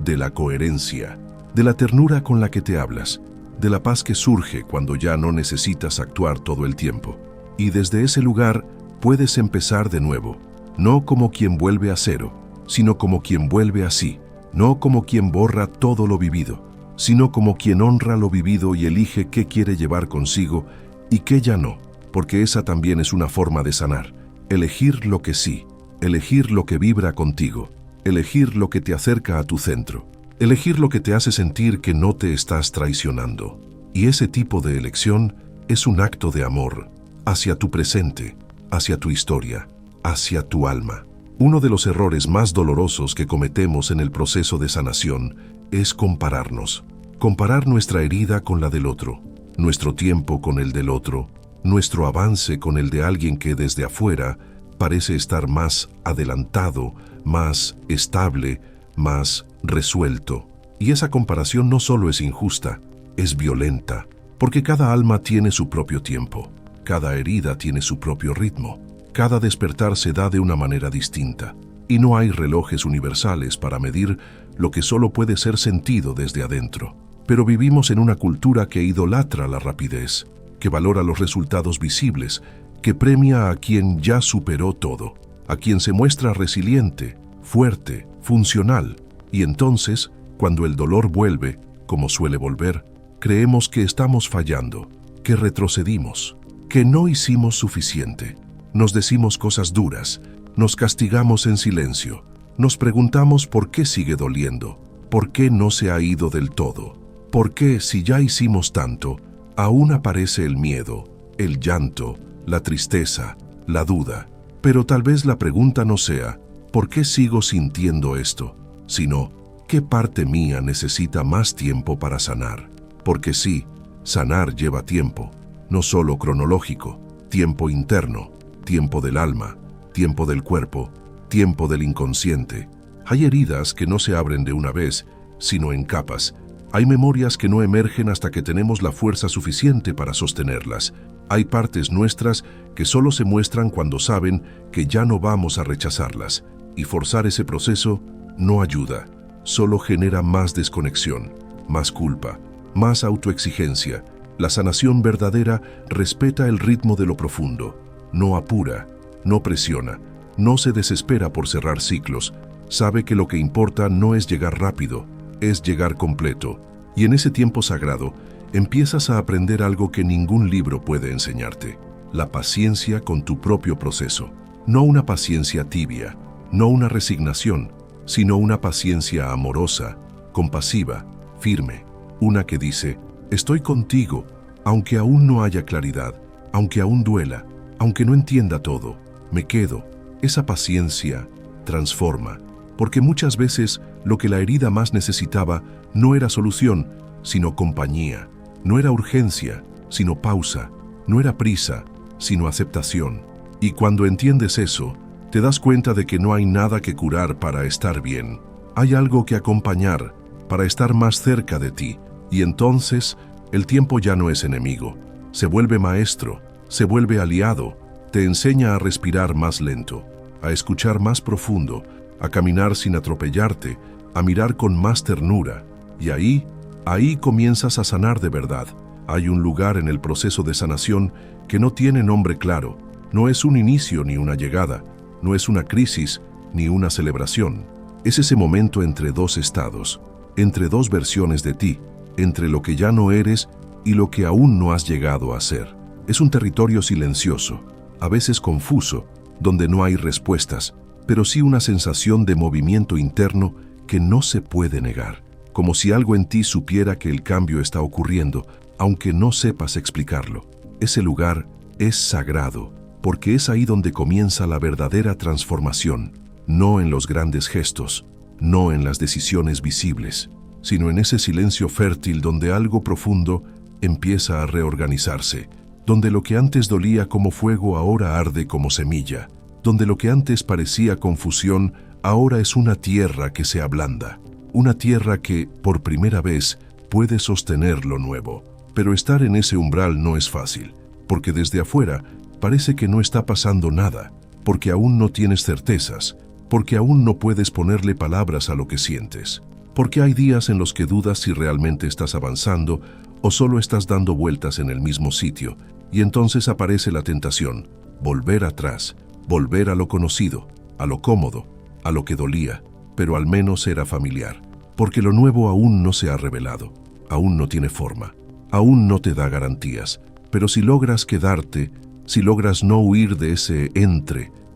de la coherencia, de la ternura con la que te hablas, de la paz que surge cuando ya no necesitas actuar todo el tiempo. Y desde ese lugar puedes empezar de nuevo, no como quien vuelve a cero, sino como quien vuelve a sí, no como quien borra todo lo vivido, sino como quien honra lo vivido y elige qué quiere llevar consigo y qué ya no, porque esa también es una forma de sanar. Elegir lo que sí, elegir lo que vibra contigo, elegir lo que te acerca a tu centro, elegir lo que te hace sentir que no te estás traicionando. Y ese tipo de elección es un acto de amor hacia tu presente, hacia tu historia, hacia tu alma. Uno de los errores más dolorosos que cometemos en el proceso de sanación es compararnos. Comparar nuestra herida con la del otro, nuestro tiempo con el del otro, nuestro avance con el de alguien que desde afuera parece estar más adelantado, más estable, más resuelto. Y esa comparación no solo es injusta, es violenta, porque cada alma tiene su propio tiempo, cada herida tiene su propio ritmo, cada despertar se da de una manera distinta, y no hay relojes universales para medir lo que solo puede ser sentido desde adentro. Pero vivimos en una cultura que idolatra la rapidez, que valora los resultados visibles, que premia a quien ya superó todo, a quien se muestra resiliente, fuerte, funcional. Y entonces, cuando el dolor vuelve, como suele volver, creemos que estamos fallando, que retrocedimos, que no hicimos suficiente. Nos decimos cosas duras, nos castigamos en silencio, nos preguntamos por qué sigue doliendo, por qué no se ha ido del todo, por qué, si ya hicimos tanto, aún aparece el miedo, el llanto, la tristeza, la duda. Pero tal vez la pregunta no sea, ¿por qué sigo sintiendo esto?, sino, ¿qué parte mía necesita más tiempo para sanar? Porque sí, sanar lleva tiempo, no solo cronológico, tiempo interno, tiempo del alma, tiempo del cuerpo, tiempo del inconsciente. Hay heridas que no se abren de una vez, sino en capas. Hay memorias que no emergen hasta que tenemos la fuerza suficiente para sostenerlas. Hay partes nuestras que solo se muestran cuando saben que ya no vamos a rechazarlas. Y forzar ese proceso no ayuda, solo genera más desconexión, más culpa, más autoexigencia. La sanación verdadera respeta el ritmo de lo profundo, no apura, no presiona, no se desespera por cerrar ciclos, sabe que lo que importa no es llegar rápido, es llegar completo. Y en ese tiempo sagrado, empiezas a aprender algo que ningún libro puede enseñarte: la paciencia con tu propio proceso. No una paciencia tibia, no una resignación, sino una paciencia amorosa, compasiva, firme, una que dice: estoy contigo, aunque aún no haya claridad, aunque aún duela, aunque no entienda todo, me quedo. Esa paciencia transforma, porque muchas veces lo que la herida más necesitaba no era solución, sino compañía, no era urgencia, sino pausa, no era prisa, sino aceptación. Y cuando entiendes eso, te das cuenta de que no hay nada que curar para estar bien. Hay algo que acompañar para estar más cerca de ti. Y entonces, el tiempo ya no es enemigo. Se vuelve maestro, se vuelve aliado, te enseña a respirar más lento, a escuchar más profundo, a caminar sin atropellarte, a mirar con más ternura. Y ahí comienzas a sanar de verdad. Hay un lugar en el proceso de sanación que no tiene nombre claro. No es un inicio ni una llegada. No es una crisis ni una celebración. Es ese momento entre dos estados, entre dos versiones de ti, entre lo que ya no eres y lo que aún no has llegado a ser. Es un territorio silencioso, a veces confuso, donde no hay respuestas, pero sí una sensación de movimiento interno que no se puede negar, como si algo en ti supiera que el cambio está ocurriendo, aunque no sepas explicarlo. Ese lugar es sagrado, porque es ahí donde comienza la verdadera transformación, no en los grandes gestos, no en las decisiones visibles, sino en ese silencio fértil donde algo profundo empieza a reorganizarse, donde lo que antes dolía como fuego ahora arde como semilla, donde lo que antes parecía confusión ahora es una tierra que se ablanda. una tierra que, por primera vez, puede sostener lo nuevo. Pero estar en ese umbral no es fácil, porque desde afuera parece que no está pasando nada, porque aún no tienes certezas, porque aún no puedes ponerle palabras a lo que sientes, porque hay días en los que dudas si realmente estás avanzando o solo estás dando vueltas en el mismo sitio, y entonces aparece la tentación, volver atrás, volver a lo conocido, a lo cómodo, a lo que dolía, pero al menos era familiar, porque lo nuevo aún no se ha revelado, aún no tiene forma, aún no te da garantías, pero si logras quedarte, si logras no huir de ese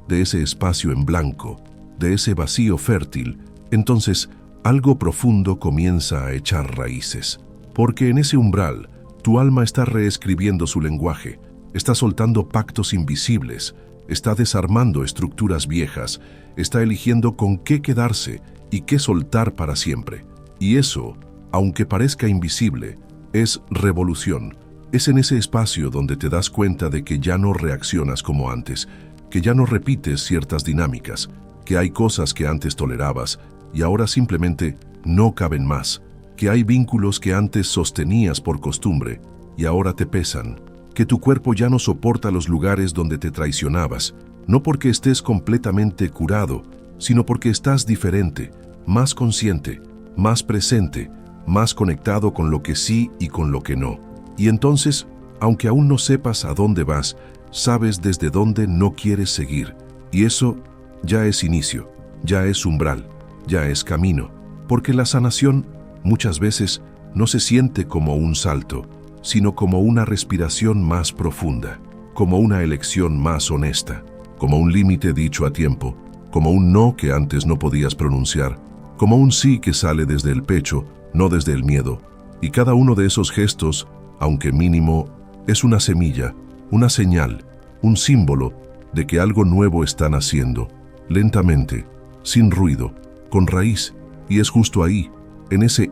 de ese espacio en blanco, de ese vacío fértil, entonces algo profundo comienza a echar raíces, porque en ese umbral tu alma está reescribiendo su lenguaje, está soltando pactos invisibles, está desarmando estructuras viejas, está eligiendo con qué quedarse y qué soltar para siempre. Y eso, aunque parezca invisible, es revolución. Es en ese espacio donde te das cuenta de que ya no reaccionas como antes, que ya no repites ciertas dinámicas, que hay cosas que antes tolerabas y ahora simplemente no caben más, que hay vínculos que antes sostenías por costumbre y ahora te pesan, que tu cuerpo ya no soporta los lugares donde te traicionabas, no porque estés completamente curado, sino porque estás diferente, más consciente, más presente, más conectado con lo que sí y con lo que no. Y entonces, aunque aún no sepas a dónde vas, sabes desde dónde no quieres seguir. Y eso ya es inicio, ya es umbral, ya es camino. Porque la sanación muchas veces no se siente como un salto, sino como una respiración más profunda, como una elección más honesta, como un límite dicho a tiempo, como un no que antes no podías pronunciar, como un sí que sale desde el pecho, no desde el miedo. Y cada uno de esos gestos, aunque mínimo, es una semilla, una señal, un símbolo de que algo nuevo está naciendo, lentamente, sin ruido, con raíz. Y es justo ahí, en ese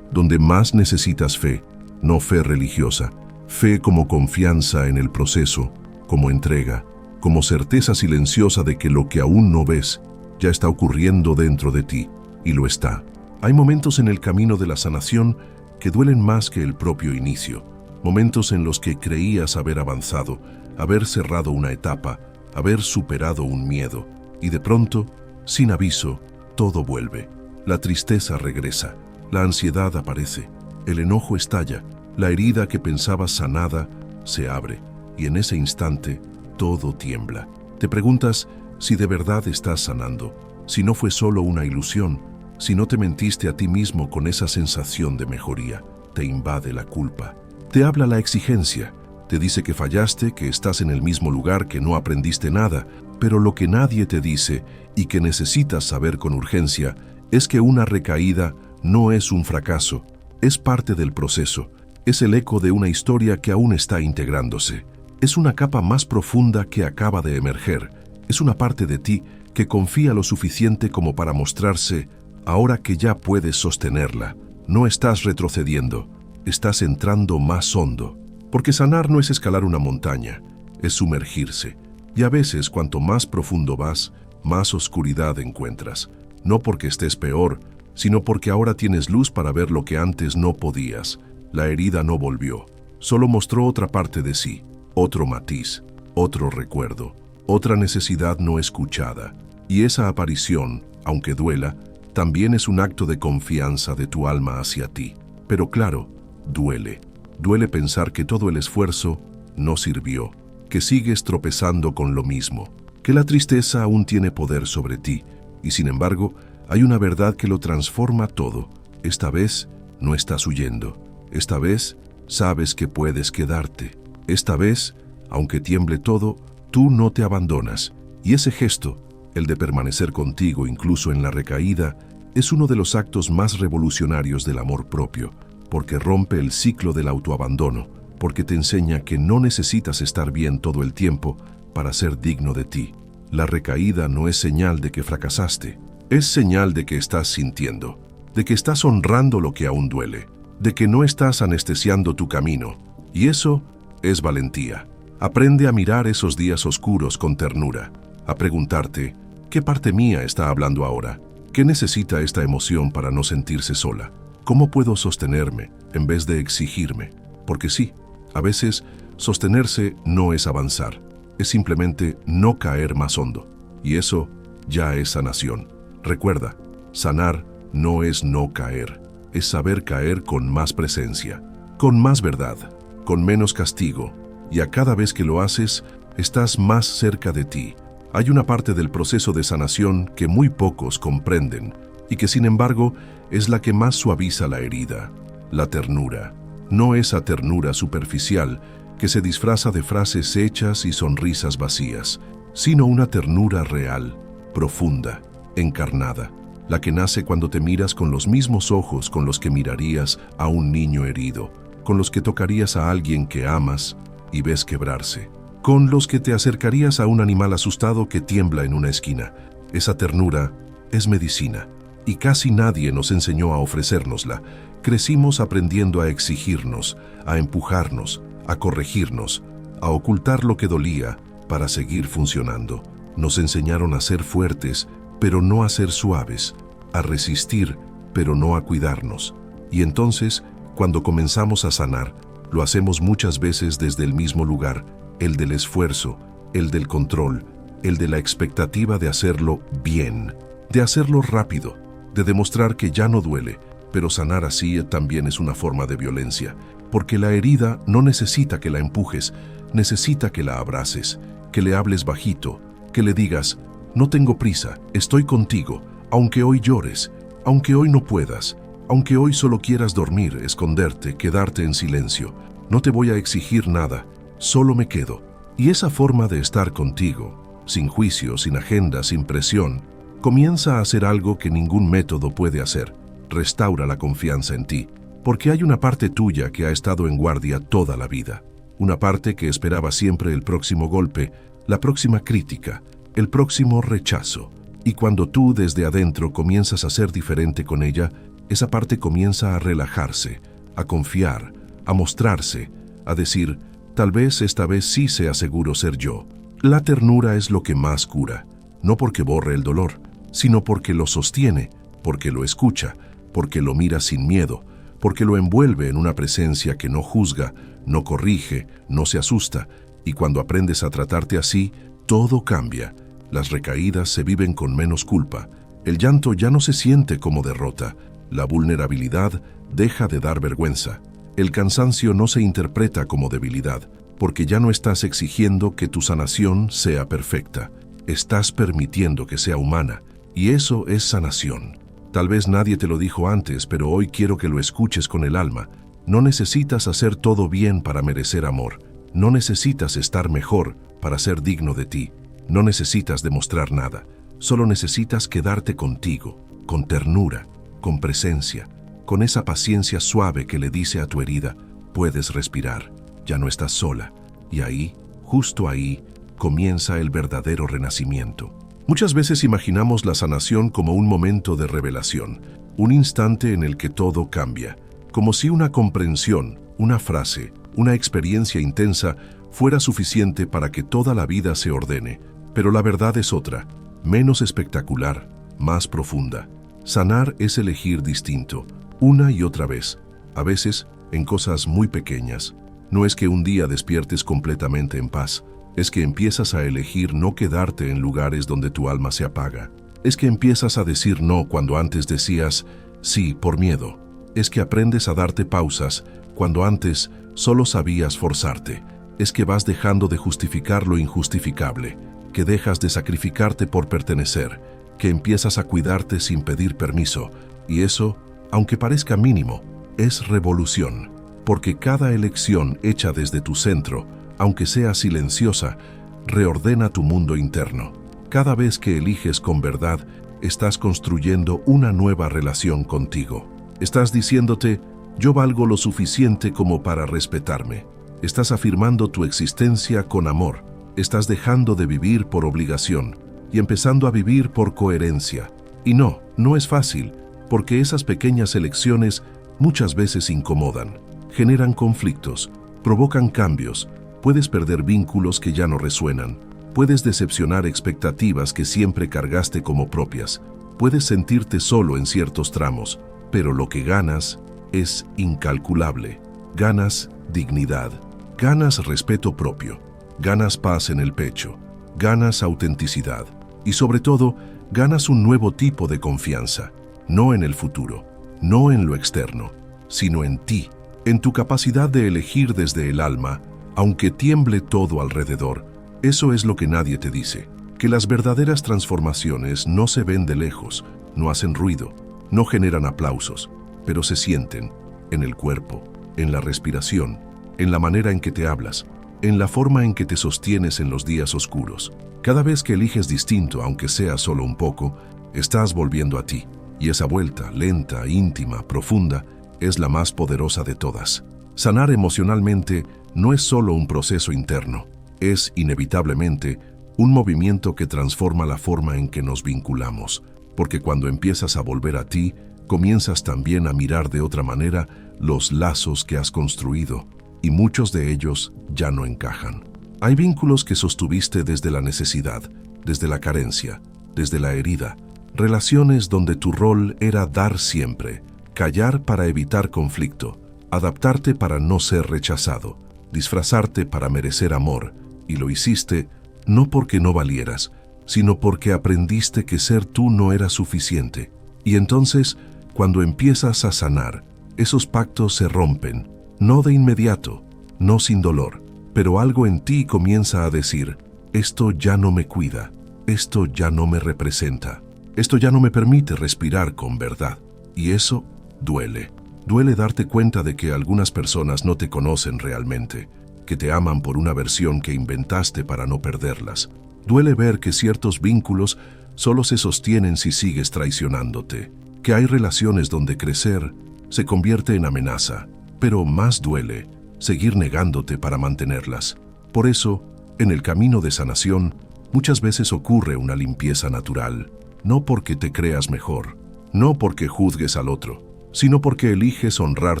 donde más necesitas fe, no fe religiosa, fe como confianza en el proceso, como entrega, como certeza silenciosa de que lo que aún no ves ya está ocurriendo dentro de ti, y lo está. Hay momentos en el camino de la sanación que duelen más que el propio inicio, momentos en los que creías haber avanzado, haber cerrado una etapa, haber superado un miedo, y de pronto, sin aviso, todo vuelve. La tristeza regresa, la ansiedad aparece, el enojo estalla, la herida que pensabas sanada se abre, y en ese instante todo tiembla. Te preguntas si de verdad estás sanando, si no fue solo una ilusión, si no te mentiste a ti mismo con esa sensación de mejoría. Te invade la culpa, te habla la exigencia, te dice que fallaste, que estás en el mismo lugar, que no aprendiste nada, pero lo que nadie te dice y que necesitas saber con urgencia es que una recaída no es un fracaso, es parte del proceso, es el eco de una historia que aún está integrándose, es una capa más profunda que acaba de emerger, es una parte de ti que confía lo suficiente como para mostrarse ahora que ya puedes sostenerla. No estás retrocediendo, estás entrando más hondo, porque sanar no es escalar una montaña, es sumergirse, y a veces cuanto más profundo vas, más oscuridad encuentras, no porque estés peor, sino porque ahora tienes luz para ver lo que antes no podías. La herida no volvió, solo mostró otra parte de sí, otro matiz, otro recuerdo, otra necesidad no escuchada. Y esa aparición, aunque duela, también es un acto de confianza de tu alma hacia ti. Pero claro, duele. Duele pensar que todo el esfuerzo no sirvió, que sigues tropezando con lo mismo, que la tristeza aún tiene poder sobre ti, y sin embargo, hay una verdad que lo transforma todo. Esta vez no estás huyendo. Esta vez sabes que puedes quedarte. Esta vez, aunque tiemble todo, tú no te abandonas. Y ese gesto, el de permanecer contigo incluso en la recaída, es uno de los actos más revolucionarios del amor propio, porque rompe el ciclo del autoabandono, porque te enseña que no necesitas estar bien todo el tiempo para ser digno de ti. La recaída no es señal de que fracasaste, es señal de que estás sintiendo, de que estás honrando lo que aún duele, de que no estás anestesiando tu camino. Y eso es valentía. Aprende a mirar esos días oscuros con ternura, a preguntarte, ¿qué parte mía está hablando ahora? ¿Qué necesita esta emoción para no sentirse sola? ¿Cómo puedo sostenerme en vez de exigirme? Porque sí, a veces sostenerse no es avanzar, es simplemente no caer más hondo. Y eso ya es sanación. Recuerda, sanar no es no caer, es saber caer con más presencia, con más verdad, con menos castigo. Y a cada vez que lo haces, estás más cerca de ti. Hay una parte del proceso de sanación que muy pocos comprenden y que sin embargo es la que más suaviza la herida, la ternura. No esa ternura superficial que se disfraza de frases hechas y sonrisas vacías, sino una ternura real, profunda, encarnada, la que nace cuando te miras con los mismos ojos con los que mirarías a un niño herido, con los que tocarías a alguien que amas y ves quebrarse, con los que te acercarías a un animal asustado que tiembla en una esquina. Esa ternura es medicina, y casi nadie nos enseñó a ofrecérnosla. Crecimos aprendiendo a exigirnos, a empujarnos, a corregirnos, a ocultar lo que dolía para seguir funcionando. Nos enseñaron a ser fuertes, pero no a ser suaves, a resistir, pero no a cuidarnos. Y entonces, cuando comenzamos a sanar, lo hacemos muchas veces desde el mismo lugar, el del esfuerzo, el del control, el de la expectativa de hacerlo bien, de hacerlo rápido, de demostrar que ya no duele. Pero sanar así también es una forma de violencia, porque la herida no necesita que la empujes, necesita que la abraces, que le hables bajito, que le digas: no tengo prisa, estoy contigo, aunque hoy llores, aunque hoy no puedas, aunque hoy solo quieras dormir, esconderte, quedarte en silencio. No te voy a exigir nada, solo me quedo. Y esa forma de estar contigo, sin juicio, sin agenda, sin presión, comienza a hacer algo que ningún método puede hacer. Restaura la confianza en ti, porque hay una parte tuya que ha estado en guardia toda la vida. Una parte que esperaba siempre el próximo golpe, la próxima crítica, el próximo rechazo. Y cuando tú desde adentro comienzas a ser diferente con ella, esa parte comienza a relajarse, a confiar, a mostrarse, a decir: tal vez esta vez sí sea seguro ser yo. La ternura es lo que más cura, no porque borre el dolor, sino porque lo sostiene, porque lo escucha, porque lo mira sin miedo, porque lo envuelve en una presencia que no juzga, no corrige, no se asusta. Y cuando aprendes a tratarte así, todo cambia. Las recaídas se viven con menos culpa. El llanto ya no se siente como derrota. La vulnerabilidad deja de dar vergüenza. El cansancio no se interpreta como debilidad, porque ya no estás exigiendo que tu sanación sea perfecta. Estás permitiendo que sea humana, y eso es sanación. Tal vez nadie te lo dijo antes, pero hoy quiero que lo escuches con el alma. No necesitas hacer todo bien para merecer amor. No necesitas estar mejor para ser digno de ti. No necesitas demostrar nada. Solo necesitas quedarte contigo, con ternura, con presencia, con esa paciencia suave que le dice a tu herida: puedes respirar, ya no estás sola. Y ahí, justo ahí, comienza el verdadero renacimiento. Muchas veces imaginamos la sanación como un momento de revelación, un instante en el que todo cambia, como si una comprensión, una frase, una experiencia intensa fuera suficiente para que toda la vida se ordene. Pero la verdad es otra, menos espectacular, más profunda. Sanar es elegir distinto, una y otra vez, a veces en cosas muy pequeñas. No es que un día despiertes completamente en paz, es que empiezas a elegir no quedarte en lugares donde tu alma se apaga. Es que empiezas a decir no cuando antes decías sí por miedo. Es que aprendes a darte pausas cuando antes solo sabías forzarte. Es que vas dejando de justificar lo injustificable, que dejas de sacrificarte por pertenecer, que empiezas a cuidarte sin pedir permiso. Y eso, aunque parezca mínimo, es revolución, porque cada elección hecha desde tu centro, aunque sea silenciosa, reordena tu mundo interno. Cada vez que eliges con verdad, estás construyendo una nueva relación contigo. Estás diciéndote: yo valgo lo suficiente como para respetarme. Estás afirmando tu existencia con amor. Estás dejando de vivir por obligación y empezando a vivir por coherencia. Y no es fácil, porque esas pequeñas elecciones muchas veces incomodan, generan conflictos, provocan cambios. Puedes perder vínculos que ya no resuenan. Puedes decepcionar expectativas que siempre cargaste como propias. Puedes sentirte solo en ciertos tramos, pero lo que ganas es incalculable. Ganas dignidad, ganas respeto propio, ganas paz en el pecho, ganas autenticidad y sobre todo, ganas un nuevo tipo de confianza, no en el futuro, no en lo externo, sino en ti, en tu capacidad de elegir desde el alma, aunque tiemble todo alrededor. Eso es lo que nadie te dice, que las verdaderas transformaciones no se ven de lejos, no hacen ruido, no generan aplausos, pero se sienten en el cuerpo, en la respiración, en la manera en que te hablas, en la forma en que te sostienes en los días oscuros. Cada vez que eliges distinto, aunque sea solo un poco, estás volviendo a ti. Y esa vuelta, lenta, íntima, profunda, es la más poderosa de todas. Sanar emocionalmente no es solo un proceso interno, es inevitablemente un movimiento que transforma la forma en que nos vinculamos, porque cuando empiezas a volver a ti, comienzas también a mirar de otra manera los lazos que has construido, y muchos de ellos ya no encajan. Hay vínculos que sostuviste desde la necesidad, desde la carencia, desde la herida, relaciones donde tu rol era dar siempre, callar para evitar conflicto, adaptarte para no ser rechazado, disfrazarte para merecer amor, y lo hiciste no porque no valieras, sino porque aprendiste que ser tú no era suficiente. Y entonces, cuando empiezas a sanar, esos pactos se rompen, no de inmediato, no sin dolor, pero algo en ti comienza a decir, esto ya no me cuida, esto ya no me representa, esto ya no me permite respirar con verdad. Y eso duele. Duele darte cuenta de que algunas personas no te conocen realmente, que te aman por una versión que inventaste para no perderlas. Duele ver que ciertos vínculos solo se sostienen si sigues traicionándote, que hay relaciones donde crecer se convierte en amenaza, pero más duele seguir negándote para mantenerlas. Por eso, en el camino de sanación, muchas veces ocurre una limpieza natural, no porque te creas mejor, no porque juzgues al otro, sino porque eliges honrar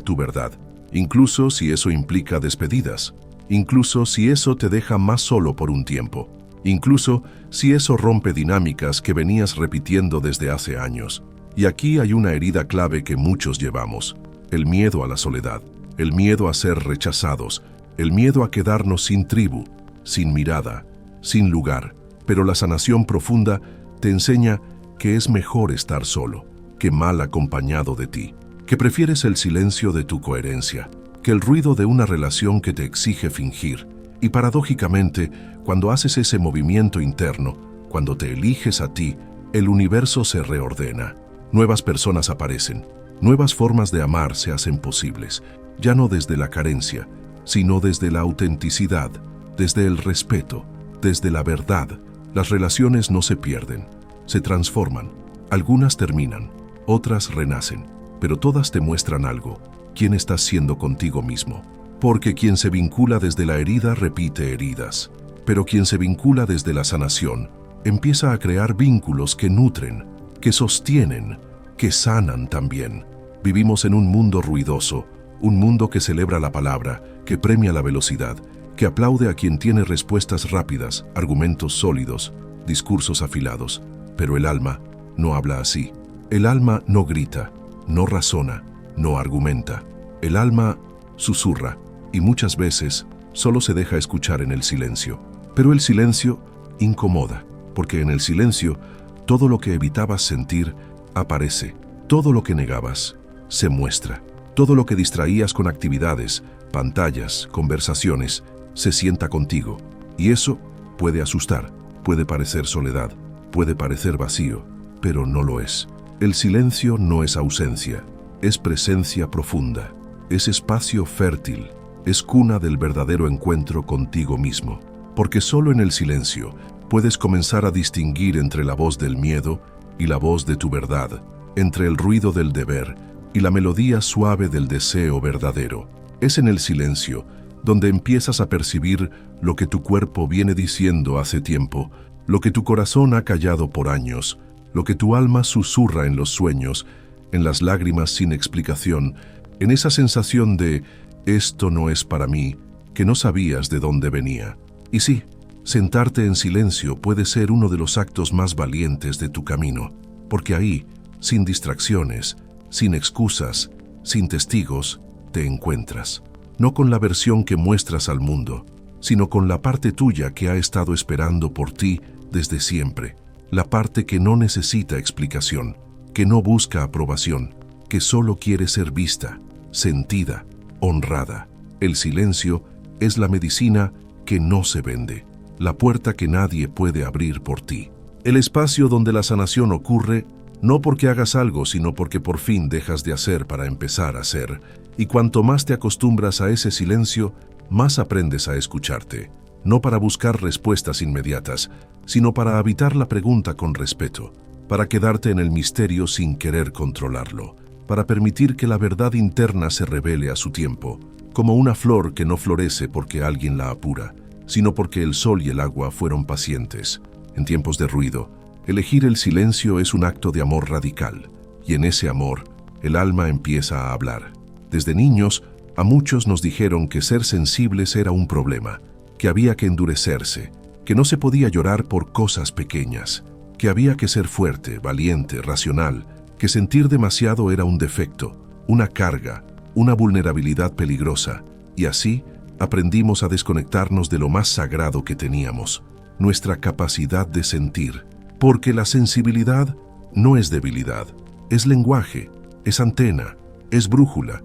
tu verdad, incluso si eso implica despedidas, incluso si eso te deja más solo por un tiempo, incluso si eso rompe dinámicas que venías repitiendo desde hace años. Y aquí hay una herida clave que muchos llevamos: el miedo a la soledad, el miedo a ser rechazados, el miedo a quedarnos sin tribu, sin mirada, sin lugar. Pero la sanación profunda te enseña que es mejor estar solo, que mal acompañado de ti, que prefieres el silencio de tu coherencia, que el ruido de una relación que te exige fingir. Y paradójicamente, cuando haces ese movimiento interno, cuando te eliges a ti, el universo se reordena. Nuevas personas aparecen, nuevas formas de amar se hacen posibles, ya no desde la carencia, sino desde la autenticidad, desde el respeto, desde la verdad. Las relaciones no se pierden, se transforman. Algunas terminan, otras renacen, pero todas te muestran algo: quién estás siendo contigo mismo. Porque quien se vincula desde la herida repite heridas, pero quien se vincula desde la sanación empieza a crear vínculos que nutren, que sostienen, que sanan también. Vivimos en un mundo ruidoso, un mundo que celebra la palabra, que premia la velocidad, que aplaude a quien tiene respuestas rápidas, argumentos sólidos, discursos afilados. Pero el alma no habla así. El alma no grita, no razona, no argumenta. El alma susurra, y muchas veces solo se deja escuchar en el silencio. Pero el silencio incomoda, porque en el silencio todo lo que evitabas sentir aparece, todo lo que negabas se muestra, todo lo que distraías con actividades, pantallas, conversaciones, se sienta contigo. Y eso puede asustar, puede parecer soledad, puede parecer vacío, pero no lo es. El silencio no es ausencia, es presencia profunda, es espacio fértil, es cuna del verdadero encuentro contigo mismo. Porque solo en el silencio puedes comenzar a distinguir entre la voz del miedo y la voz de tu verdad, entre el ruido del deber y la melodía suave del deseo verdadero. Es en el silencio donde empiezas a percibir lo que tu cuerpo viene diciendo hace tiempo, lo que tu corazón ha callado por años, lo que tu alma susurra en los sueños, en las lágrimas sin explicación, en esa sensación de «esto no es para mí», que no sabías de dónde venía. Y sí, sentarte en silencio puede ser uno de los actos más valientes de tu camino, porque ahí, sin distracciones, sin excusas, sin testigos, te encuentras. No con la versión que muestras al mundo, sino con la parte tuya que ha estado esperando por ti desde siempre. La parte que no necesita explicación, que no busca aprobación, que solo quiere ser vista, sentida, honrada. El silencio es la medicina que no se vende, la puerta que nadie puede abrir por ti. El espacio donde la sanación ocurre, no porque hagas algo, sino porque por fin dejas de hacer para empezar a hacer. Y cuanto más te acostumbras a ese silencio, más aprendes a escucharte, no para buscar respuestas inmediatas, sino para habitar la pregunta con respeto, para quedarte en el misterio sin querer controlarlo, para permitir que la verdad interna se revele a su tiempo, como una flor que no florece porque alguien la apura, sino porque el sol y el agua fueron pacientes. En tiempos de ruido, elegir el silencio es un acto de amor radical, y en ese amor, el alma empieza a hablar. Desde niños, a muchos nos dijeron que ser sensibles era un problema, que había que endurecerse, que no se podía llorar por cosas pequeñas, que había que ser fuerte, valiente, racional, que sentir demasiado era un defecto, una carga, una vulnerabilidad peligrosa, y así aprendimos a desconectarnos de lo más sagrado que teníamos, nuestra capacidad de sentir, porque la sensibilidad no es debilidad, es lenguaje, es antena, es brújula,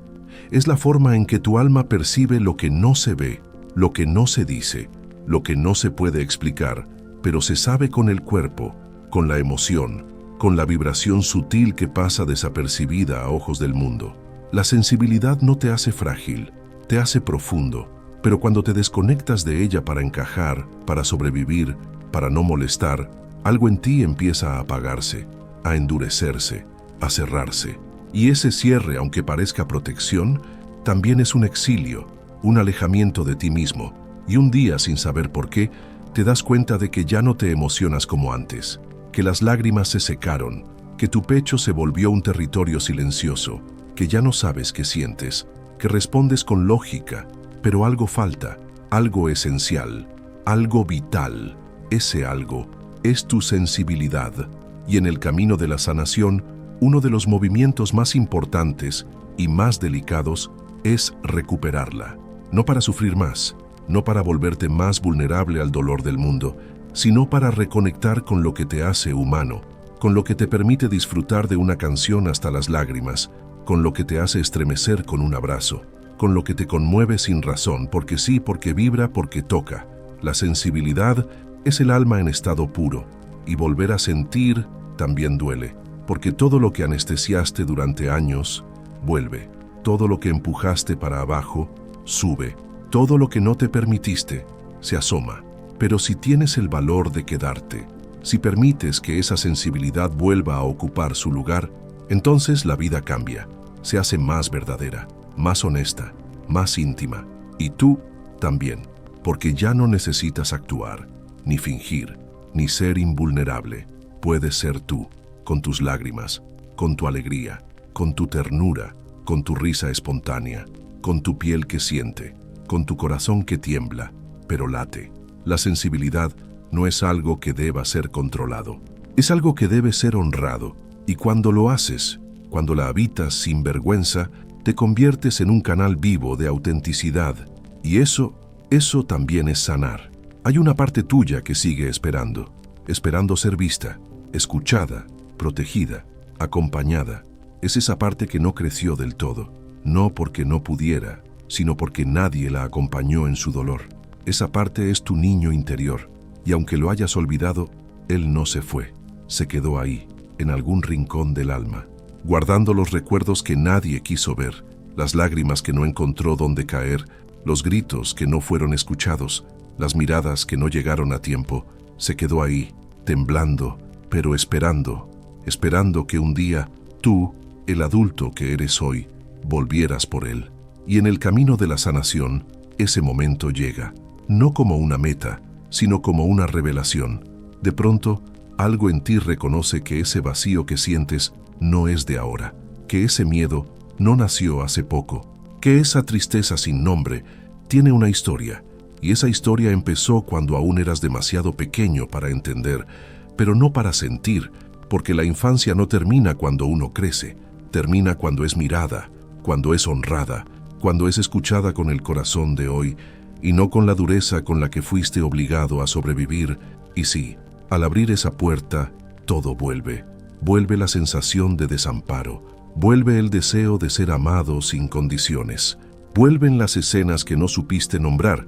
es la forma en que tu alma percibe lo que no se ve, lo que no se dice, lo que no se puede explicar, pero se sabe con el cuerpo, con la emoción, con la vibración sutil que pasa desapercibida a ojos del mundo. La sensibilidad no te hace frágil, te hace profundo, pero cuando te desconectas de ella para encajar, para sobrevivir, para no molestar, algo en ti empieza a apagarse, a endurecerse, a cerrarse. Y ese cierre, aunque parezca protección, también es un exilio, un alejamiento de ti mismo, y un día, sin saber por qué, te das cuenta de que ya no te emocionas como antes, que las lágrimas se secaron, que tu pecho se volvió un territorio silencioso, que ya no sabes qué sientes, que respondes con lógica, pero algo falta, algo esencial, algo vital. Ese algo es tu sensibilidad, y en el camino de la sanación, uno de los movimientos más importantes y más delicados es recuperarla, no para sufrir más, no para volverte más vulnerable al dolor del mundo, sino para reconectar con lo que te hace humano, con lo que te permite disfrutar de una canción hasta las lágrimas, con lo que te hace estremecer con un abrazo, con lo que te conmueve sin razón, porque sí, porque vibra, porque toca. La sensibilidad es el alma en estado puro, y volver a sentir también duele, porque todo lo que anestesiaste durante años, vuelve. Todo lo que empujaste para abajo, sube. Todo lo que no te permitiste, se asoma. Pero si tienes el valor de quedarte, si permites que esa sensibilidad vuelva a ocupar su lugar, entonces la vida cambia, se hace más verdadera, más honesta, más íntima. Y tú también, porque ya no necesitas actuar, ni fingir, ni ser invulnerable. Puedes ser tú, con tus lágrimas, con tu alegría, con tu ternura, con tu risa espontánea, con tu piel que siente, con tu corazón que tiembla, pero late. La sensibilidad no es algo que deba ser controlado, es algo que debe ser honrado, y cuando lo haces, cuando la habitas sin vergüenza, te conviertes en un canal vivo de autenticidad, y eso también es sanar. Hay una parte tuya que sigue esperando ser vista, escuchada, protegida, acompañada. Es esa parte que no creció del todo, no porque no pudiera, sino porque nadie la acompañó en su dolor. Esa parte es tu niño interior, y aunque lo hayas olvidado, él no se fue, se quedó ahí, en algún rincón del alma, guardando los recuerdos que nadie quiso ver, las lágrimas que no encontró dónde caer, los gritos que no fueron escuchados, las miradas que no llegaron a tiempo. Se quedó ahí, temblando, pero esperando que un día tú, el adulto que eres hoy, volvieras por él. Y en el camino de la sanación, ese momento llega, no como una meta, sino como una revelación. De pronto, algo en ti reconoce que ese vacío que sientes no es de ahora, que ese miedo no nació hace poco, que esa tristeza sin nombre tiene una historia, y esa historia empezó cuando aún eras demasiado pequeño para entender, pero no para sentir, porque la infancia no termina cuando uno crece, termina cuando es mirada, cuando es honrada, cuando es escuchada con el corazón de hoy y no con la dureza con la que fuiste obligado a sobrevivir. Y sí, al abrir esa puerta, todo vuelve. Vuelve la sensación de desamparo, vuelve el deseo de ser amado sin condiciones, vuelven las escenas que no supiste nombrar,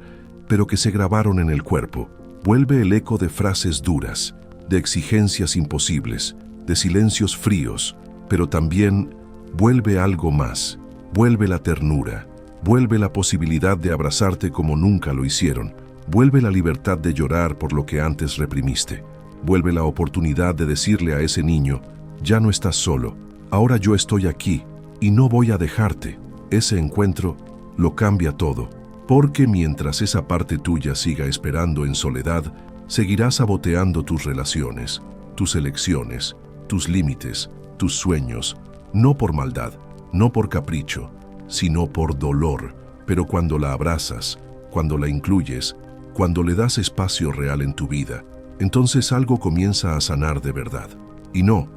pero que se grabaron en el cuerpo, vuelve el eco de frases duras, de exigencias imposibles, de silencios fríos, pero también vuelve algo más, vuelve la ternura, vuelve la posibilidad de abrazarte como nunca lo hicieron, vuelve la libertad de llorar por lo que antes reprimiste, vuelve la oportunidad de decirle a ese niño, ya no estás solo, ahora yo estoy aquí y no voy a dejarte. Ese encuentro lo cambia todo, porque mientras esa parte tuya siga esperando en soledad, seguirás saboteando tus relaciones, tus elecciones, tus límites, tus sueños, no por maldad, no por capricho, sino por dolor. Pero cuando la abrazas, cuando la incluyes, cuando le das espacio real en tu vida, entonces algo comienza a sanar de verdad. Y no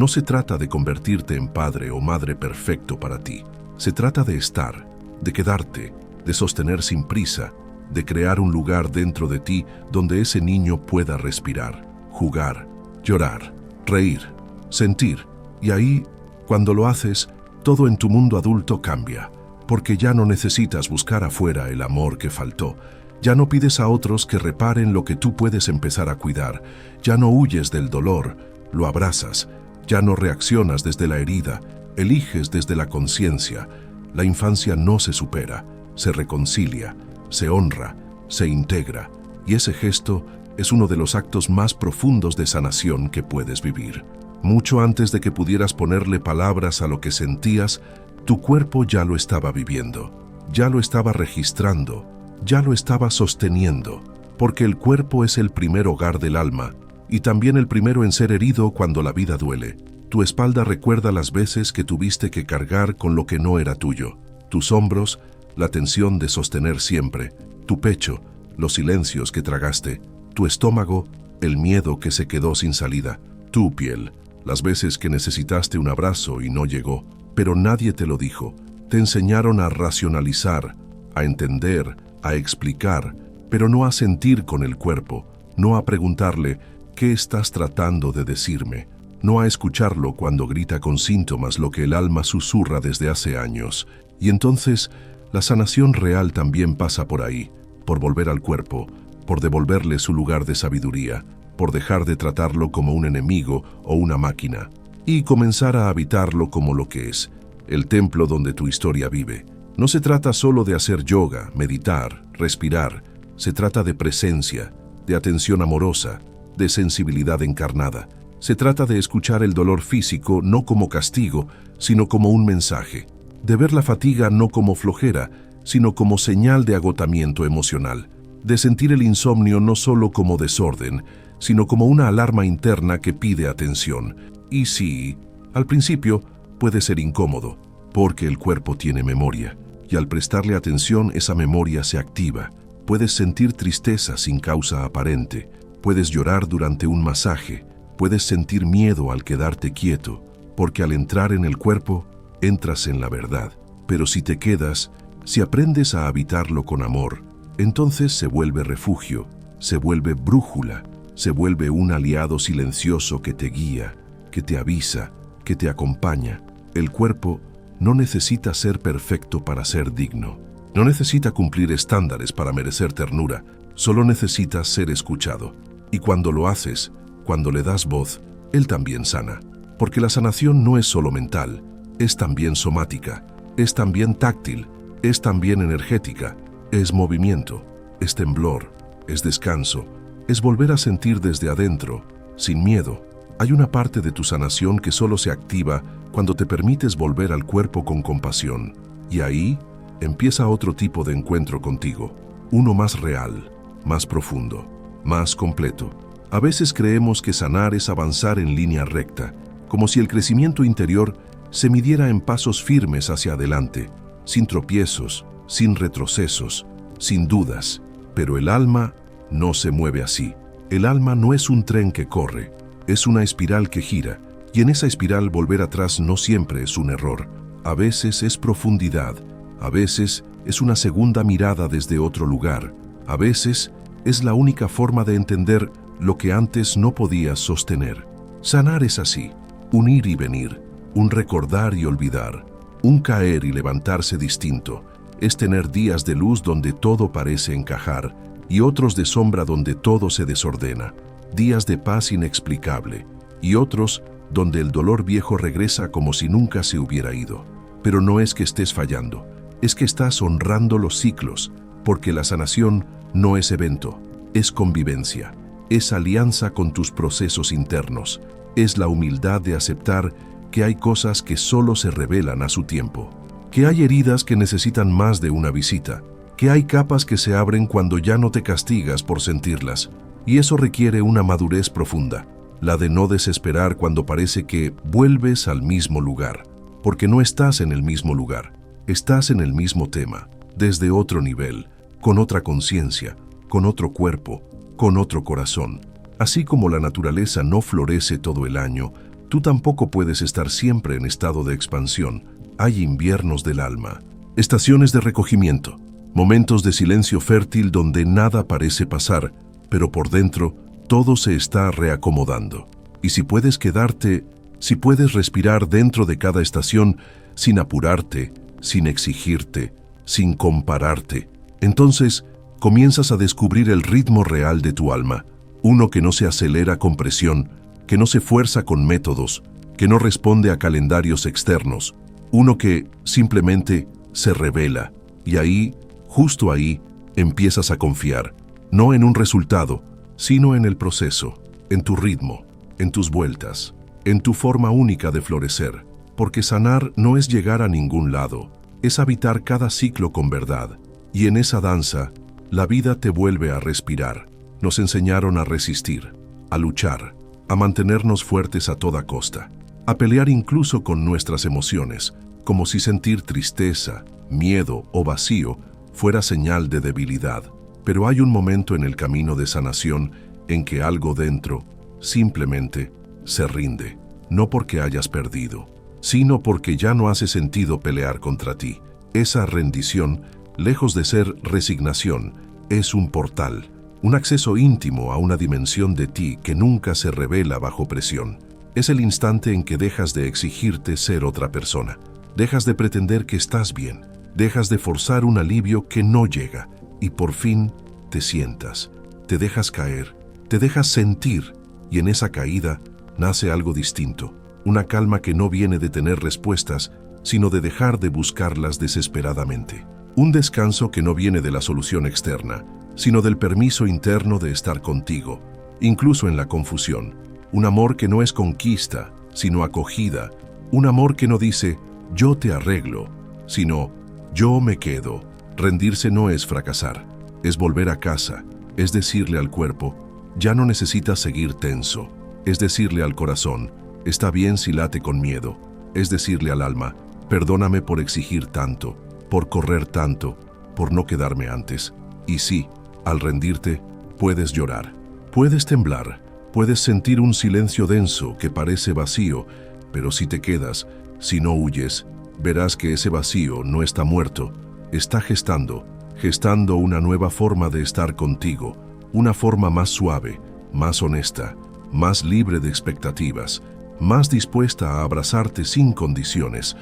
se trata de convertirte en padre o madre perfecto para ti. Se trata de estar, de quedarte, de sostener sin prisa, de crear un lugar dentro de ti donde ese niño pueda respirar, jugar, llorar, reír, sentir. Y ahí, cuando lo haces, todo en tu mundo adulto cambia, porque ya no necesitas buscar afuera el amor que faltó. Ya no pides a otros que reparen lo que tú puedes empezar a cuidar. Ya no huyes del dolor, lo abrazas. Ya no reaccionas desde la herida, eliges desde la conciencia. La infancia no se supera, se reconcilia, se honra, se integra. Y ese gesto es uno de los actos más profundos de sanación que puedes vivir. Mucho antes de que pudieras ponerle palabras a lo que sentías, tu cuerpo ya lo estaba viviendo, ya lo estaba registrando, ya lo estaba sosteniendo, porque el cuerpo es el primer hogar del alma y también el primero en ser herido cuando la vida duele. Tu espalda recuerda las veces que tuviste que cargar con lo que no era tuyo, tus hombros, la tensión de sostener siempre, tu pecho, los silencios que tragaste, tu estómago, el miedo que se quedó sin salida, tu piel, las veces que necesitaste un abrazo y no llegó, pero nadie te lo dijo. Te enseñaron a racionalizar, a entender, a explicar, pero no a sentir con el cuerpo, no a preguntarle, ¿qué estás tratando de decirme? No a escucharlo cuando grita con síntomas lo que el alma susurra desde hace años. Y entonces, la sanación real también pasa por ahí, por volver al cuerpo, por devolverle su lugar de sabiduría, por dejar de tratarlo como un enemigo o una máquina, y comenzar a habitarlo como lo que es, el templo donde tu historia vive. No se trata solo de hacer yoga, meditar, respirar, se trata de presencia, de atención amorosa, de sensibilidad encarnada. Se trata de escuchar el dolor físico no como castigo, sino como un mensaje, de ver la fatiga no como flojera, sino como señal de agotamiento emocional, de sentir el insomnio no solo como desorden, sino como una alarma interna que pide atención. Y sí, al principio puede ser incómodo, porque el cuerpo tiene memoria, y al prestarle atención esa memoria se activa. Puedes sentir tristeza sin causa aparente, puedes llorar durante un masaje, puedes sentir miedo al quedarte quieto, porque al entrar en el cuerpo, entras en la verdad. Pero si te quedas, si aprendes a habitarlo con amor, entonces se vuelve refugio, se vuelve brújula, se vuelve un aliado silencioso que te guía, que te avisa, que te acompaña. El cuerpo no necesita ser perfecto para ser digno. No necesita cumplir estándares para merecer ternura. Solo necesita ser escuchado. Y cuando lo haces, cuando le das voz, él también sana. Porque la sanación no es solo mental, es también somática, es también táctil, es también energética, es movimiento, es temblor, es descanso, es volver a sentir desde adentro, sin miedo. Hay una parte de tu sanación que solo se activa cuando te permites volver al cuerpo con compasión. Y ahí empieza otro tipo de encuentro contigo, uno más real, más profundo, más completo. A veces creemos que sanar es avanzar en línea recta, como si el crecimiento interior se midiera en pasos firmes hacia adelante, sin tropiezos, sin retrocesos, sin dudas. Pero el alma no se mueve así. El alma no es un tren que corre, es una espiral que gira, y en esa espiral volver atrás no siempre es un error. A veces es profundidad, a veces es una segunda mirada desde otro lugar, a veces es la única forma de entender lo que antes no podías sostener. Sanar es así, un ir y venir, un recordar y olvidar, un caer y levantarse distinto. Es tener días de luz donde todo parece encajar y otros de sombra donde todo se desordena, días de paz inexplicable y otros donde el dolor viejo regresa como si nunca se hubiera ido. Pero no es que estés fallando, es que estás honrando los ciclos, porque la sanación no es evento, es convivencia, es alianza con tus procesos internos, es la humildad de aceptar que hay cosas que solo se revelan a su tiempo, que hay heridas que necesitan más de una visita, que hay capas que se abren cuando ya no te castigas por sentirlas, y eso requiere una madurez profunda, la de no desesperar cuando parece que vuelves al mismo lugar, porque no estás en el mismo lugar, estás en el mismo tema, desde otro nivel, con otra conciencia, con otro cuerpo, con otro corazón. Así como la naturaleza no florece todo el año, tú tampoco puedes estar siempre en estado de expansión. Hay inviernos del alma, estaciones de recogimiento, momentos de silencio fértil donde nada parece pasar, pero por dentro todo se está reacomodando. Y si puedes quedarte, si puedes respirar dentro de cada estación sin apurarte, sin exigirte, sin compararte, entonces comienzas a descubrir el ritmo real de tu alma, uno que no se acelera con presión, que no se fuerza con métodos, que no responde a calendarios externos, uno que simplemente se revela, y ahí, justo ahí, empiezas a confiar, no en un resultado, sino en el proceso, en tu ritmo, en tus vueltas, en tu forma única de florecer, porque sanar no es llegar a ningún lado, es habitar cada ciclo con verdad, y en esa danza, la vida te vuelve a respirar. Nos enseñaron a resistir, a luchar, a mantenernos fuertes a toda costa, a pelear incluso con nuestras emociones, como si sentir tristeza, miedo o vacío fuera señal de debilidad. Pero hay un momento en el camino de sanación en que algo dentro simplemente se rinde, no porque hayas perdido, sino porque ya no hace sentido pelear contra ti. Esa rendición, lejos de ser resignación, es un portal, un acceso íntimo a una dimensión de ti que nunca se revela bajo presión. Es el instante en que dejas de exigirte ser otra persona, dejas de pretender que estás bien, dejas de forzar un alivio que no llega y por fin te sientas, te dejas caer, te dejas sentir y en esa caída nace algo distinto, una calma que no viene de tener respuestas, sino de dejar de buscarlas desesperadamente. Un descanso que no viene de la solución externa, sino del permiso interno de estar contigo, incluso en la confusión. Un amor que no es conquista, sino acogida. Un amor que no dice, yo te arreglo, sino, yo me quedo. Rendirse no es fracasar, es volver a casa, es decirle al cuerpo, ya no necesitas seguir tenso, es decirle al corazón, está bien si late con miedo, es decirle al alma, perdóname por exigir tanto, por correr tanto, por no quedarme antes. Y sí, al rendirte, puedes llorar, puedes temblar, puedes sentir un silencio denso que parece vacío, pero si te quedas, si no huyes, verás que ese vacío no está muerto, está gestando una nueva forma de estar contigo, una forma más suave, más honesta, más libre de expectativas, más dispuesta a abrazarte sin condiciones,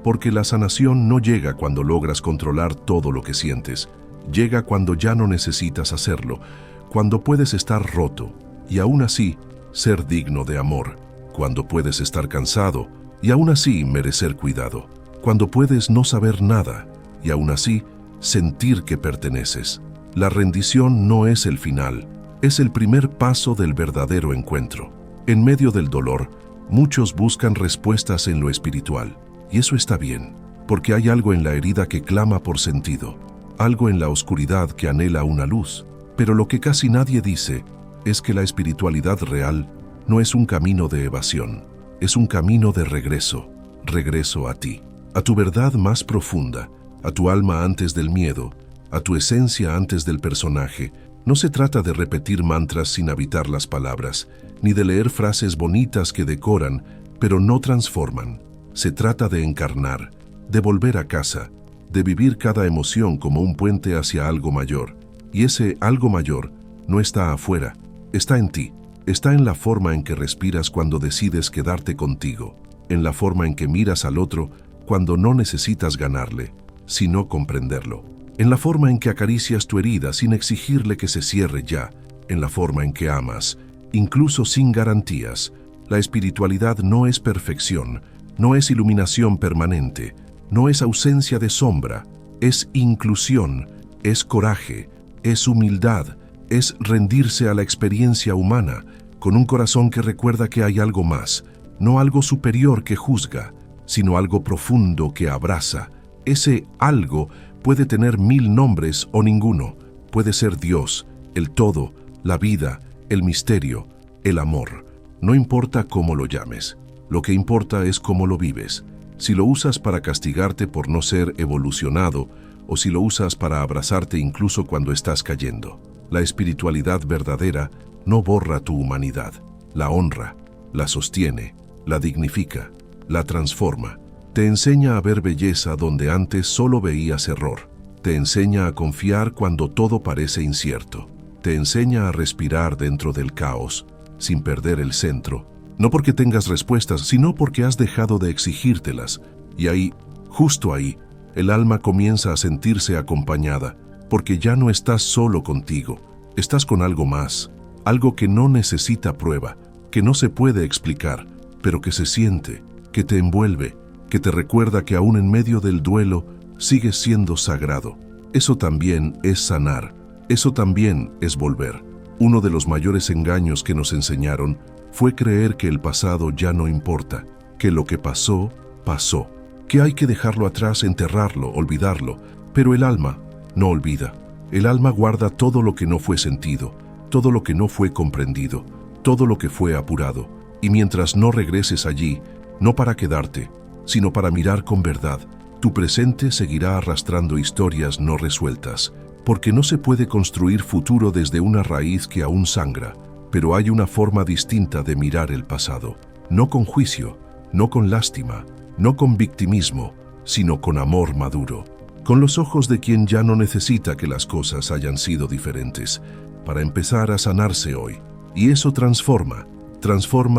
porque la sanación no llega cuando logras controlar todo lo que sientes, llega cuando ya no necesitas hacerlo, cuando puedes estar roto y aún así ser digno de amor, cuando puedes estar cansado y aún así merecer cuidado, cuando puedes no saber nada y aún así sentir que perteneces. La rendición no es el final, es el primer paso del verdadero encuentro. En medio del dolor, muchos buscan respuestas en lo espiritual, y eso está bien, porque hay algo en la herida que clama por sentido, algo en la oscuridad que anhela una luz. Pero lo que casi nadie dice es que la espiritualidad real no es un camino de evasión, es un camino de regreso, regreso a ti, a tu verdad más profunda, a tu alma antes del miedo, a tu esencia antes del personaje, No se trata de repetir mantras sin habitar las palabras, ni de leer frases bonitas que decoran, pero no transforman. Se trata de encarnar, de volver a casa, de vivir cada emoción como un puente hacia algo mayor. Y ese algo mayor no está afuera, está en ti. Está en la forma en que respiras cuando decides quedarte contigo, en la forma en que miras al otro cuando no necesitas ganarle, sino comprenderlo, en la forma en que acaricias tu herida sin exigirle que se cierre ya, en la forma en que amas, incluso sin garantías. La espiritualidad no es perfección, no es iluminación permanente, no es ausencia de sombra, es inclusión, es coraje, es humildad, es rendirse a la experiencia humana, con un corazón que recuerda que hay algo más, no algo superior que juzga, sino algo profundo que abraza. Ese algo puede tener 1000 nombres o ninguno, puede ser Dios, el todo, la vida, el misterio, el amor. No importa cómo lo llames, lo que importa es cómo lo vives. Si lo usas para castigarte por no ser evolucionado, o si lo usas para abrazarte incluso cuando estás cayendo. La espiritualidad verdadera no borra tu humanidad, la honra, la sostiene, la dignifica, la transforma. Te enseña a ver belleza donde antes solo veías error. Te enseña a confiar cuando todo parece incierto. Te enseña a respirar dentro del caos, sin perder el centro. No porque tengas respuestas, sino porque has dejado de exigírtelas. Y ahí, justo ahí, el alma comienza a sentirse acompañada, porque ya no estás solo contigo, estás con algo más, algo que no necesita prueba, que no se puede explicar, pero que se siente, que te envuelve, que te recuerda que aún en medio del duelo sigues siendo sagrado. Eso también es sanar, eso también es volver. Uno de los mayores engaños que nos enseñaron fue creer que el pasado ya no importa, que lo que pasó, pasó, que hay que dejarlo atrás, enterrarlo, olvidarlo, pero el alma no olvida. El alma guarda todo lo que no fue sentido, todo lo que no fue comprendido, todo lo que fue apurado. Y mientras no regreses allí, no para quedarte, sino para mirar con verdad, tu presente seguirá arrastrando historias no resueltas, porque no se puede construir futuro desde una raíz que aún sangra, pero hay una forma distinta de mirar el pasado, no con juicio, no con lástima, no con victimismo, sino con amor maduro. Con los ojos de quien ya no necesita que las cosas hayan sido diferentes, para empezar a sanarse hoy. Y eso transforma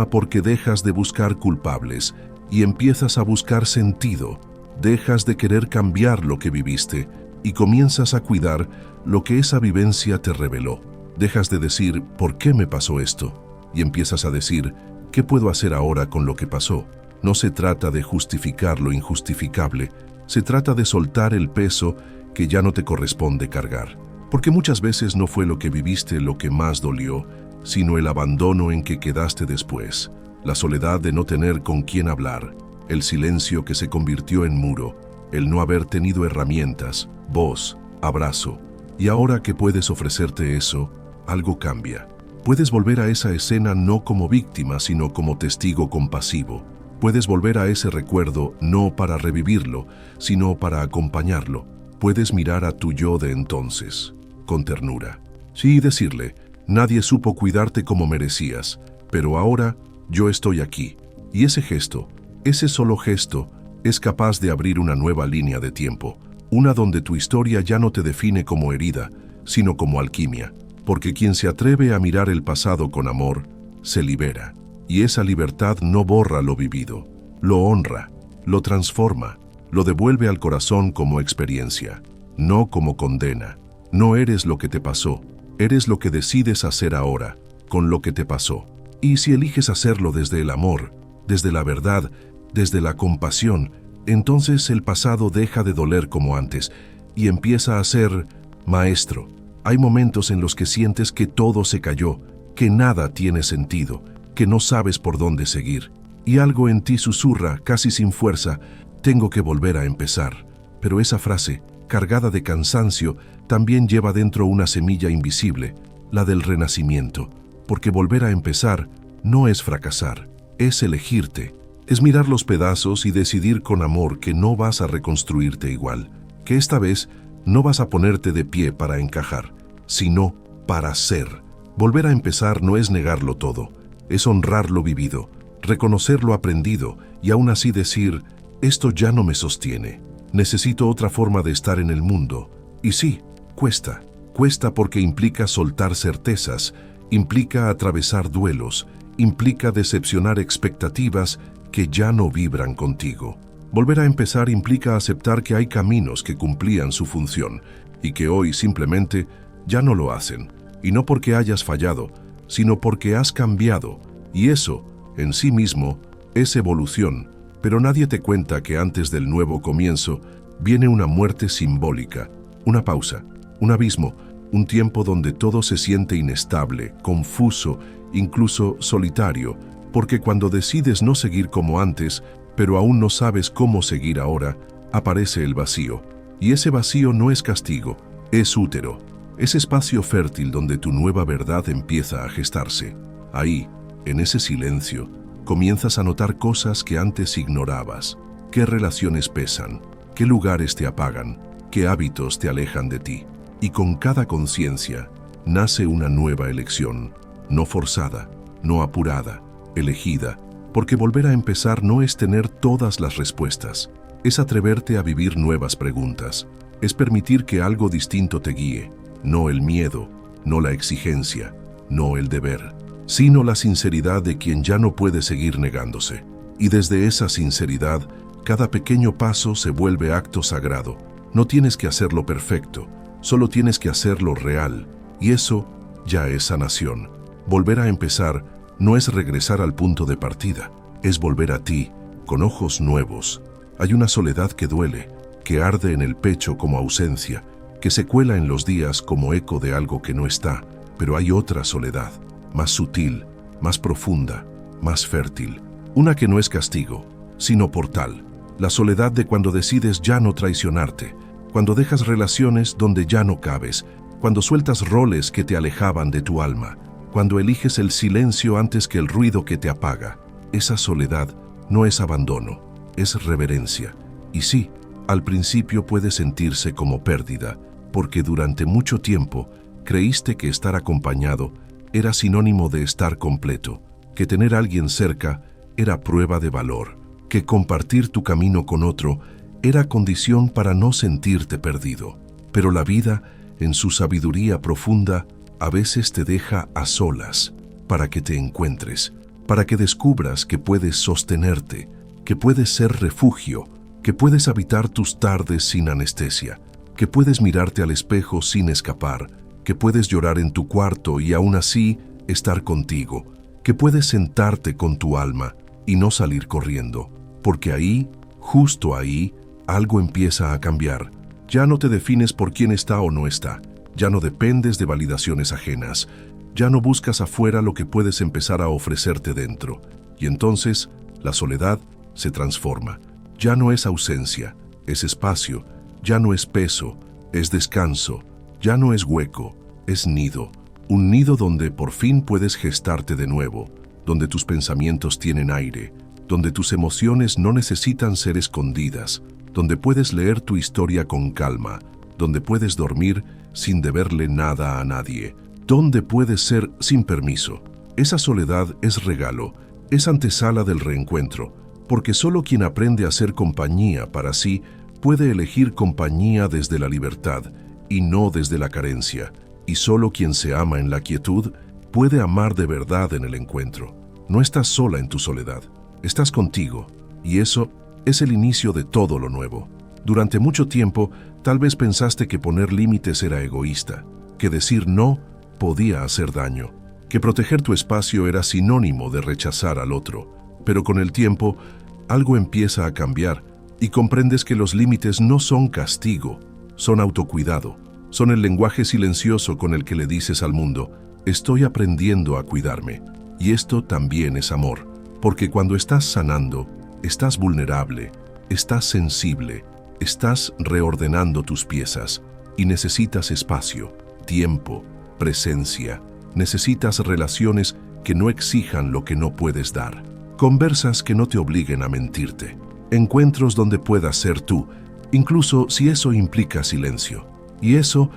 porque dejas de buscar culpables y empiezas a buscar sentido, dejas de querer cambiar lo que viviste y comienzas a cuidar lo que esa vivencia te reveló. Dejas de decir, ¿por qué me pasó esto? Y empiezas a decir, ¿qué puedo hacer ahora con lo que pasó? No se trata de justificar lo injustificable, se trata de soltar el peso que ya no te corresponde cargar. Porque muchas veces no fue lo que viviste lo que más dolió, sino el abandono en que quedaste después, la soledad de no tener con quién hablar, el silencio que se convirtió en muro, el no haber tenido herramientas, voz, abrazo. Y ahora que puedes ofrecerte eso, algo cambia. Puedes volver a esa escena no como víctima, sino como testigo compasivo. Puedes volver a ese recuerdo no para revivirlo, sino para acompañarlo. Puedes mirar a tu yo de entonces, con ternura. Sí, decirle, nadie supo cuidarte como merecías, pero ahora yo estoy aquí. Y ese gesto, ese solo gesto, es capaz de abrir una nueva línea de tiempo, una donde tu historia ya no te define como herida, sino como alquimia. Porque quien se atreve a mirar el pasado con amor, se libera. Y esa libertad no borra lo vivido, lo honra, lo transforma, lo devuelve al corazón como experiencia, no como condena. No eres lo que te pasó, eres lo que decides hacer ahora, con lo que te pasó. Y si eliges hacerlo desde el amor, desde la verdad, desde la compasión, entonces el pasado deja de doler como antes y empieza a ser maestro. Hay momentos en los que sientes que todo se cayó, que nada tiene sentido, que no sabes por dónde seguir. Y algo en ti susurra, casi sin fuerza, tengo que volver a empezar. Pero esa frase, cargada de cansancio, también lleva dentro una semilla invisible, la del renacimiento. Porque volver a empezar no es fracasar, es elegirte. Es mirar los pedazos y decidir con amor que no vas a reconstruirte igual, que esta vez no vas a ponerte de pie para encajar, sino para ser. Volver a empezar no es negarlo todo, es honrar lo vivido, reconocer lo aprendido y aún así decir, esto ya no me sostiene. Necesito otra forma de estar en el mundo. Y sí, cuesta. Cuesta porque implica soltar certezas, implica atravesar duelos, implica decepcionar expectativas que ya no vibran contigo. Volver a empezar implica aceptar que hay caminos que cumplían su función y que hoy simplemente ya no lo hacen. Y no porque hayas fallado, sino porque has cambiado. Y eso, en sí mismo, es evolución. Pero nadie te cuenta que antes del nuevo comienzo viene una muerte simbólica, una pausa, un abismo, un tiempo donde todo se siente inestable, confuso, incluso solitario, porque cuando decides no seguir como antes, pero aún no sabes cómo seguir ahora, aparece el vacío. Y ese vacío no es castigo, es útero, es espacio fértil donde tu nueva verdad empieza a gestarse. Ahí, en ese silencio, comienzas a notar cosas que antes ignorabas, qué relaciones pesan, qué lugares te apagan, qué hábitos te alejan de ti. Y con cada conciencia nace una nueva elección, no forzada, no apurada, elegida, porque volver a empezar no es tener todas las respuestas, es atreverte a vivir nuevas preguntas, es permitir que algo distinto te guíe, no el miedo, no la exigencia, no el deber, sino la sinceridad de quien ya no puede seguir negándose. Y desde esa sinceridad, cada pequeño paso se vuelve acto sagrado. No tienes que hacerlo perfecto, solo tienes que hacerlo real, y eso ya es sanación. Volver a empezar no es regresar al punto de partida, es volver a ti, con ojos nuevos. Hay una soledad que duele, que arde en el pecho como ausencia, que se cuela en los días como eco de algo que no está, pero hay otra soledad, más sutil, más profunda, más fértil, una que no es castigo, sino portal, la soledad de cuando decides ya no traicionarte, cuando dejas relaciones donde ya no cabes, cuando sueltas roles que te alejaban de tu alma, cuando eliges el silencio antes que el ruido que te apaga. Esa soledad no es abandono, es reverencia. Y sí, al principio puede sentirse como pérdida, porque durante mucho tiempo creíste que estar acompañado era sinónimo de estar completo, que tener a alguien cerca era prueba de valor, que compartir tu camino con otro era condición para no sentirte perdido. Pero la vida, en su sabiduría profunda, a veces te deja a solas para que te encuentres, para que descubras que puedes sostenerte, que puedes ser refugio, que puedes habitar tus tardes sin anestesia, que puedes mirarte al espejo sin escapar, que puedes llorar en tu cuarto y aún así estar contigo, que puedes sentarte con tu alma y no salir corriendo, porque ahí, justo ahí, algo empieza a cambiar. Ya no te defines por quién está o no está, ya no dependes de validaciones ajenas, ya no buscas afuera lo que puedes empezar a ofrecerte dentro, y entonces la soledad se transforma. Ya no es ausencia, es espacio, ya no es peso, es descanso, ya no es hueco, es nido. Un nido donde por fin puedes gestarte de nuevo, donde tus pensamientos tienen aire, donde tus emociones no necesitan ser escondidas, donde puedes leer tu historia con calma, donde puedes dormir sin deberle nada a nadie, donde puedes ser sin permiso. Esa soledad es regalo, es antesala del reencuentro, porque solo quien aprende a ser compañía para sí puede elegir compañía desde la libertad y no desde la carencia, y solo quien se ama en la quietud puede amar de verdad en el encuentro. No estás sola en tu soledad, estás contigo, y eso es el inicio de todo lo nuevo. Durante mucho tiempo, tal vez pensaste que poner límites era egoísta, que decir no podía hacer daño, que proteger tu espacio era sinónimo de rechazar al otro. Pero con el tiempo, algo empieza a cambiar y comprendes que los límites no son castigo, son autocuidado, son el lenguaje silencioso con el que le dices al mundo, estoy aprendiendo a cuidarme. Y esto también es amor, porque cuando estás sanando, estás vulnerable, estás sensible, estás reordenando tus piezas y necesitas espacio, tiempo, presencia. Necesitas relaciones que no exijan lo que no puedes dar. Conversas que no te obliguen a mentirte. Encuentros donde puedas ser tú, incluso si eso implica silencio. Y eso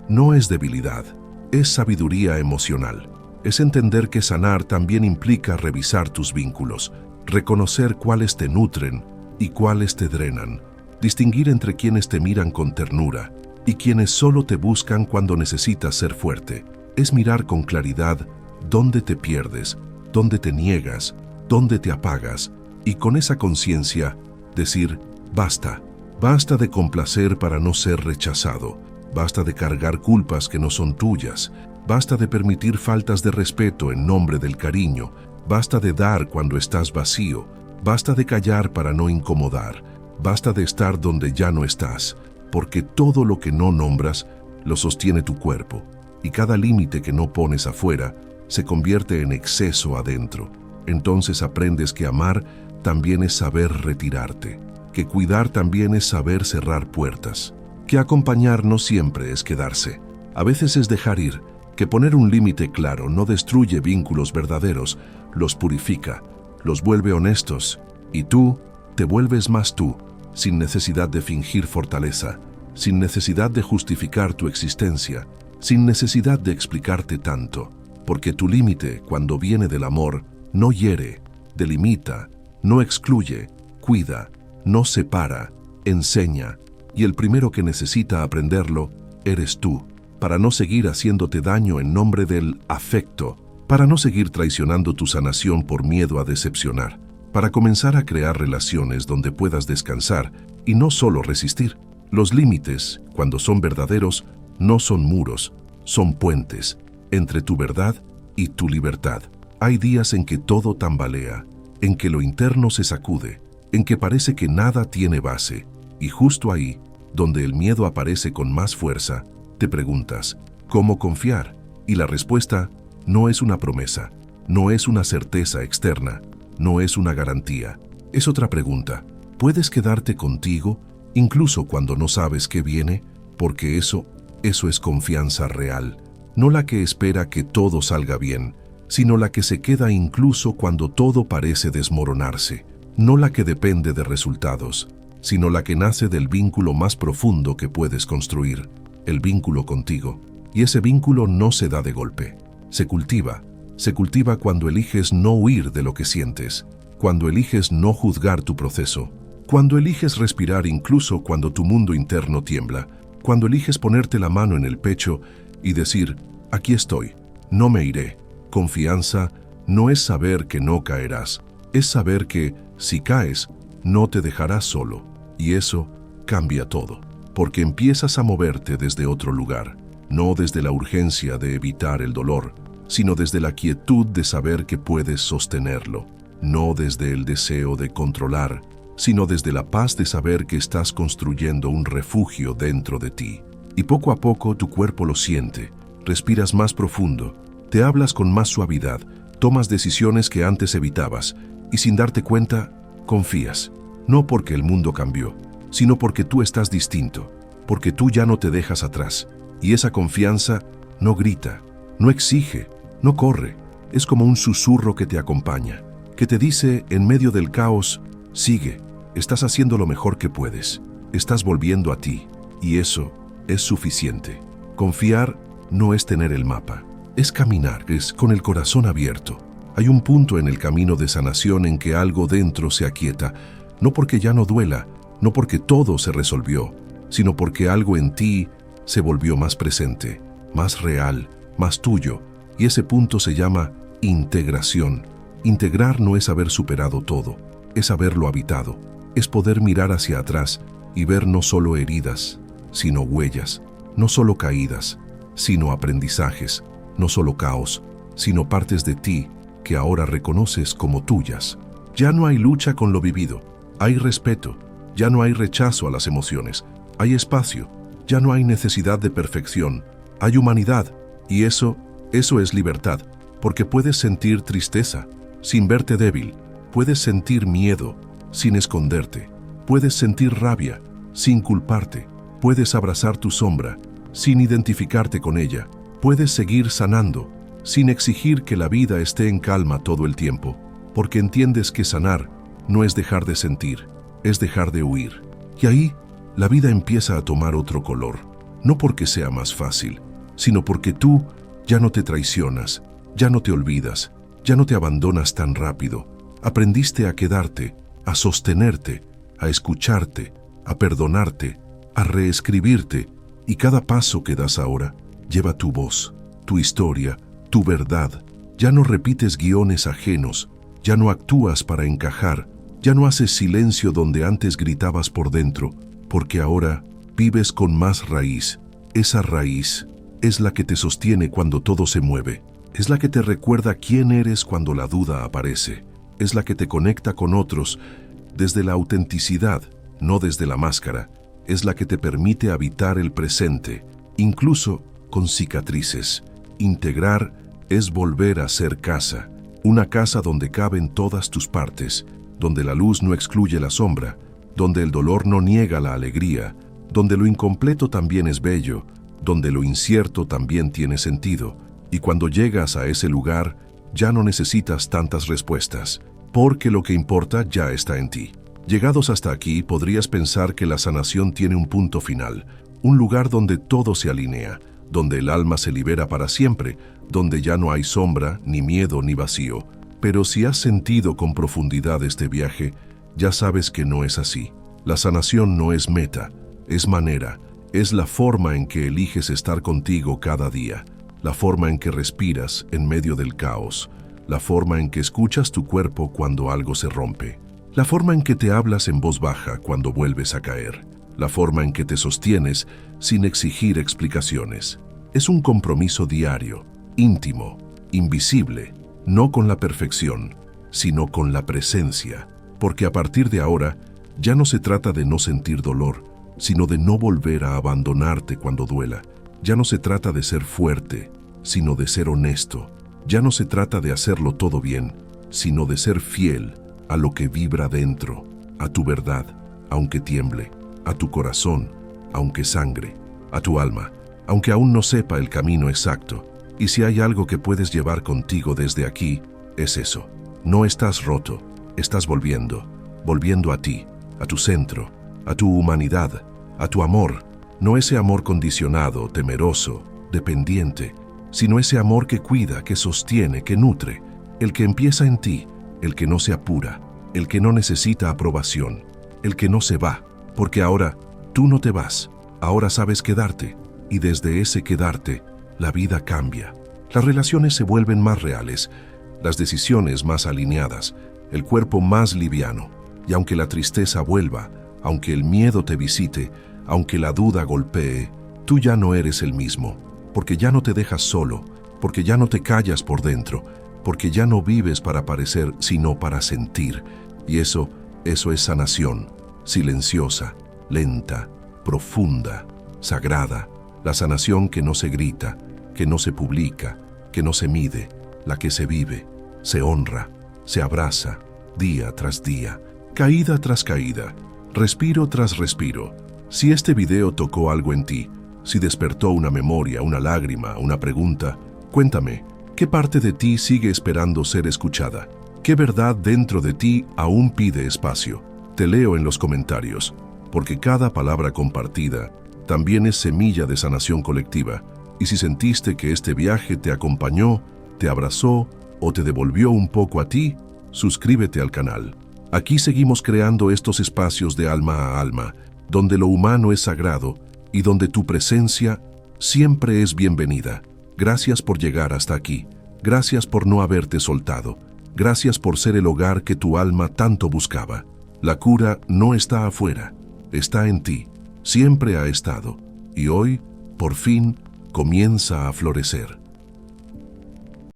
no es debilidad, es sabiduría emocional. Es entender que sanar también implica revisar tus vínculos, reconocer cuáles te nutren y cuáles te drenan, distinguir entre quienes te miran con ternura y quienes solo te buscan cuando necesitas ser fuerte. Es mirar con claridad dónde te pierdes, dónde te niegas, dónde te apagas, y con esa conciencia decir, basta, basta de complacer para no ser rechazado, basta de cargar culpas que no son tuyas, basta de permitir faltas de respeto en nombre del cariño, basta de dar cuando estás vacío, basta de callar para no incomodar, basta de estar donde ya no estás, porque todo lo que no nombras lo sostiene tu cuerpo, y cada límite que no pones afuera se convierte en exceso adentro. Entonces aprendes que amar también es saber retirarte, que cuidar también es saber cerrar puertas, que acompañar no siempre es quedarse, a veces es dejar ir, que poner un límite claro no destruye vínculos verdaderos, los purifica, los vuelve honestos, y tú te vuelves más tú, sin necesidad de fingir fortaleza, sin necesidad de justificar tu existencia, sin necesidad de explicarte tanto, porque tu límite, cuando viene del amor, no hiere, delimita, no excluye, cuida, no separa, enseña, y el primero que necesita aprenderlo eres tú, para no seguir haciéndote daño en nombre del afecto, para no seguir traicionando tu sanación por miedo a decepcionar, para comenzar a crear relaciones donde puedas descansar y no solo resistir. Los límites, cuando son verdaderos, no son muros, son puentes entre tu verdad y tu libertad. Hay días en que todo tambalea, en que lo interno se sacude, en que parece que nada tiene base, y justo ahí, donde el miedo aparece con más fuerza, te preguntas, ¿cómo confiar? Y la respuesta no es una promesa, no es una certeza externa, no es una garantía. Es otra pregunta. ¿Puedes quedarte contigo, incluso cuando no sabes qué viene? Porque eso es confianza real, no la que espera que todo salga bien, sino la que se queda incluso cuando todo parece desmoronarse, no la que depende de resultados, sino la que nace del vínculo más profundo que puedes construir, el vínculo contigo. Y ese vínculo no se da de golpe, se cultiva cuando eliges no huir de lo que sientes, cuando eliges no juzgar tu proceso, cuando eliges respirar incluso cuando tu mundo interno tiembla, cuando eliges ponerte la mano en el pecho y decir, aquí estoy, no me iré. Confianza no es saber que no caerás, es saber que, si caes, no te dejarás solo. Y eso cambia todo, porque empiezas a moverte desde otro lugar, no desde la urgencia de evitar el dolor, sino desde la quietud de saber que puedes sostenerlo, no desde el deseo de controlar, sino desde la paz de saber que estás construyendo un refugio dentro de ti. Y poco a poco tu cuerpo lo siente, respiras más profundo, te hablas con más suavidad, tomas decisiones que antes evitabas, y sin darte cuenta, confías, no porque el mundo cambió, sino porque tú estás distinto, porque tú ya no te dejas atrás. Y esa confianza no grita, no exige, no corre, es como un susurro que te acompaña, que te dice en medio del caos, sigue, estás haciendo lo mejor que puedes, estás volviendo a ti, y eso es suficiente. Confiar no es tener el mapa, es caminar, es con el corazón abierto. Hay un punto en el camino de sanación en que algo dentro se aquieta, no porque ya no duela, no porque todo se resolvió, sino porque algo en ti se volvió más presente, más real, más tuyo, y ese punto se llama integración. Integrar no es haber superado todo, es haberlo habitado, es poder mirar hacia atrás y ver no solo heridas, sino huellas, no solo caídas, sino aprendizajes, no solo caos, sino partes de ti que ahora reconoces como tuyas. Ya no hay lucha con lo vivido, hay respeto, ya no hay rechazo a las emociones, hay espacio, ya no hay necesidad de perfección, hay humanidad, y eso es libertad, porque puedes sentir tristeza sin verte débil, puedes sentir miedo sin esconderte, puedes sentir rabia sin culparte, puedes abrazar tu sombra sin identificarte con ella, puedes seguir sanando sin exigir que la vida esté en calma todo el tiempo, porque entiendes que sanar no es dejar de sentir, es dejar de huir. Y ahí la vida empieza a tomar otro color, no porque sea más fácil, sino porque tú Ya no te traicionas, ya no te olvidas, ya no te abandonas tan rápido. Aprendiste a quedarte, a sostenerte, a escucharte, a perdonarte, a reescribirte, y cada paso que das ahora lleva tu voz, tu historia, tu verdad. Ya no repites guiones ajenos, ya no actúas para encajar, ya no haces silencio donde antes gritabas por dentro, porque ahora vives con más raíz. Esa raíz es la que te sostiene cuando todo se mueve, es la que te recuerda quién eres cuando la duda aparece, es la que te conecta con otros desde la autenticidad, no desde la máscara, es la que te permite habitar el presente, incluso con cicatrices. Integrar es volver a ser casa, una casa donde caben todas tus partes, donde la luz no excluye la sombra, donde el dolor no niega la alegría, donde lo incompleto también es bello, donde lo incierto también tiene sentido. Y cuando llegas a ese lugar, ya no necesitas tantas respuestas, porque lo que importa ya está en ti. Llegados hasta aquí, podrías pensar que la sanación tiene un punto final, un lugar donde todo se alinea, donde el alma se libera para siempre, donde ya no hay sombra, ni miedo, ni vacío. Pero si has sentido con profundidad este viaje, ya sabes que no es así. La sanación no es meta, es manera, es la forma en que eliges estar contigo cada día, la forma en que respiras en medio del caos, la forma en que escuchas tu cuerpo cuando algo se rompe, la forma en que te hablas en voz baja cuando vuelves a caer, la forma en que te sostienes sin exigir explicaciones. Es un compromiso diario, íntimo, invisible, no con la perfección, sino con la presencia, porque a partir de ahora ya no se trata de no sentir dolor, sino de no volver a abandonarte cuando duela. Ya no se trata de ser fuerte, sino de ser honesto. Ya no se trata de hacerlo todo bien, sino de ser fiel a lo que vibra dentro, a tu verdad, aunque tiemble, a tu corazón, aunque sangre, a tu alma, aunque aún no sepa el camino exacto. Y si hay algo que puedes llevar contigo desde aquí, es eso. No estás roto, estás volviendo a ti, a tu centro, a tu humanidad, a tu amor, no ese amor condicionado, temeroso, dependiente, sino ese amor que cuida, que sostiene, que nutre, el que empieza en ti, el que no se apura, el que no necesita aprobación, el que no se va, porque ahora tú no te vas, ahora sabes quedarte, y desde ese quedarte, la vida cambia. Las relaciones se vuelven más reales, las decisiones más alineadas, el cuerpo más liviano, y aunque la tristeza vuelva, aunque el miedo te visite, aunque la duda golpee, tú ya no eres el mismo, porque ya no te dejas solo, porque ya no te callas por dentro, porque ya no vives para parecer, sino para sentir. Y eso es sanación, silenciosa, lenta, profunda, sagrada, la sanación que no se grita, que no se publica, que no se mide, la que se vive, se honra, se abraza, día tras día, caída tras caída, respiro tras respiro. Si este video tocó algo en ti, si despertó una memoria, una lágrima, una pregunta, cuéntame, ¿qué parte de ti sigue esperando ser escuchada? ¿Qué verdad dentro de ti aún pide espacio? Te leo en los comentarios, porque cada palabra compartida también es semilla de sanación colectiva. Y si sentiste que este viaje te acompañó, te abrazó o te devolvió un poco a ti, suscríbete al canal. Aquí seguimos creando estos espacios de alma a alma, donde lo humano es sagrado y donde tu presencia siempre es bienvenida. Gracias por llegar hasta aquí. Gracias por no haberte soltado. Gracias por ser el hogar que tu alma tanto buscaba. La cura no está afuera, está en ti. Siempre ha estado. Y hoy, por fin, comienza a florecer.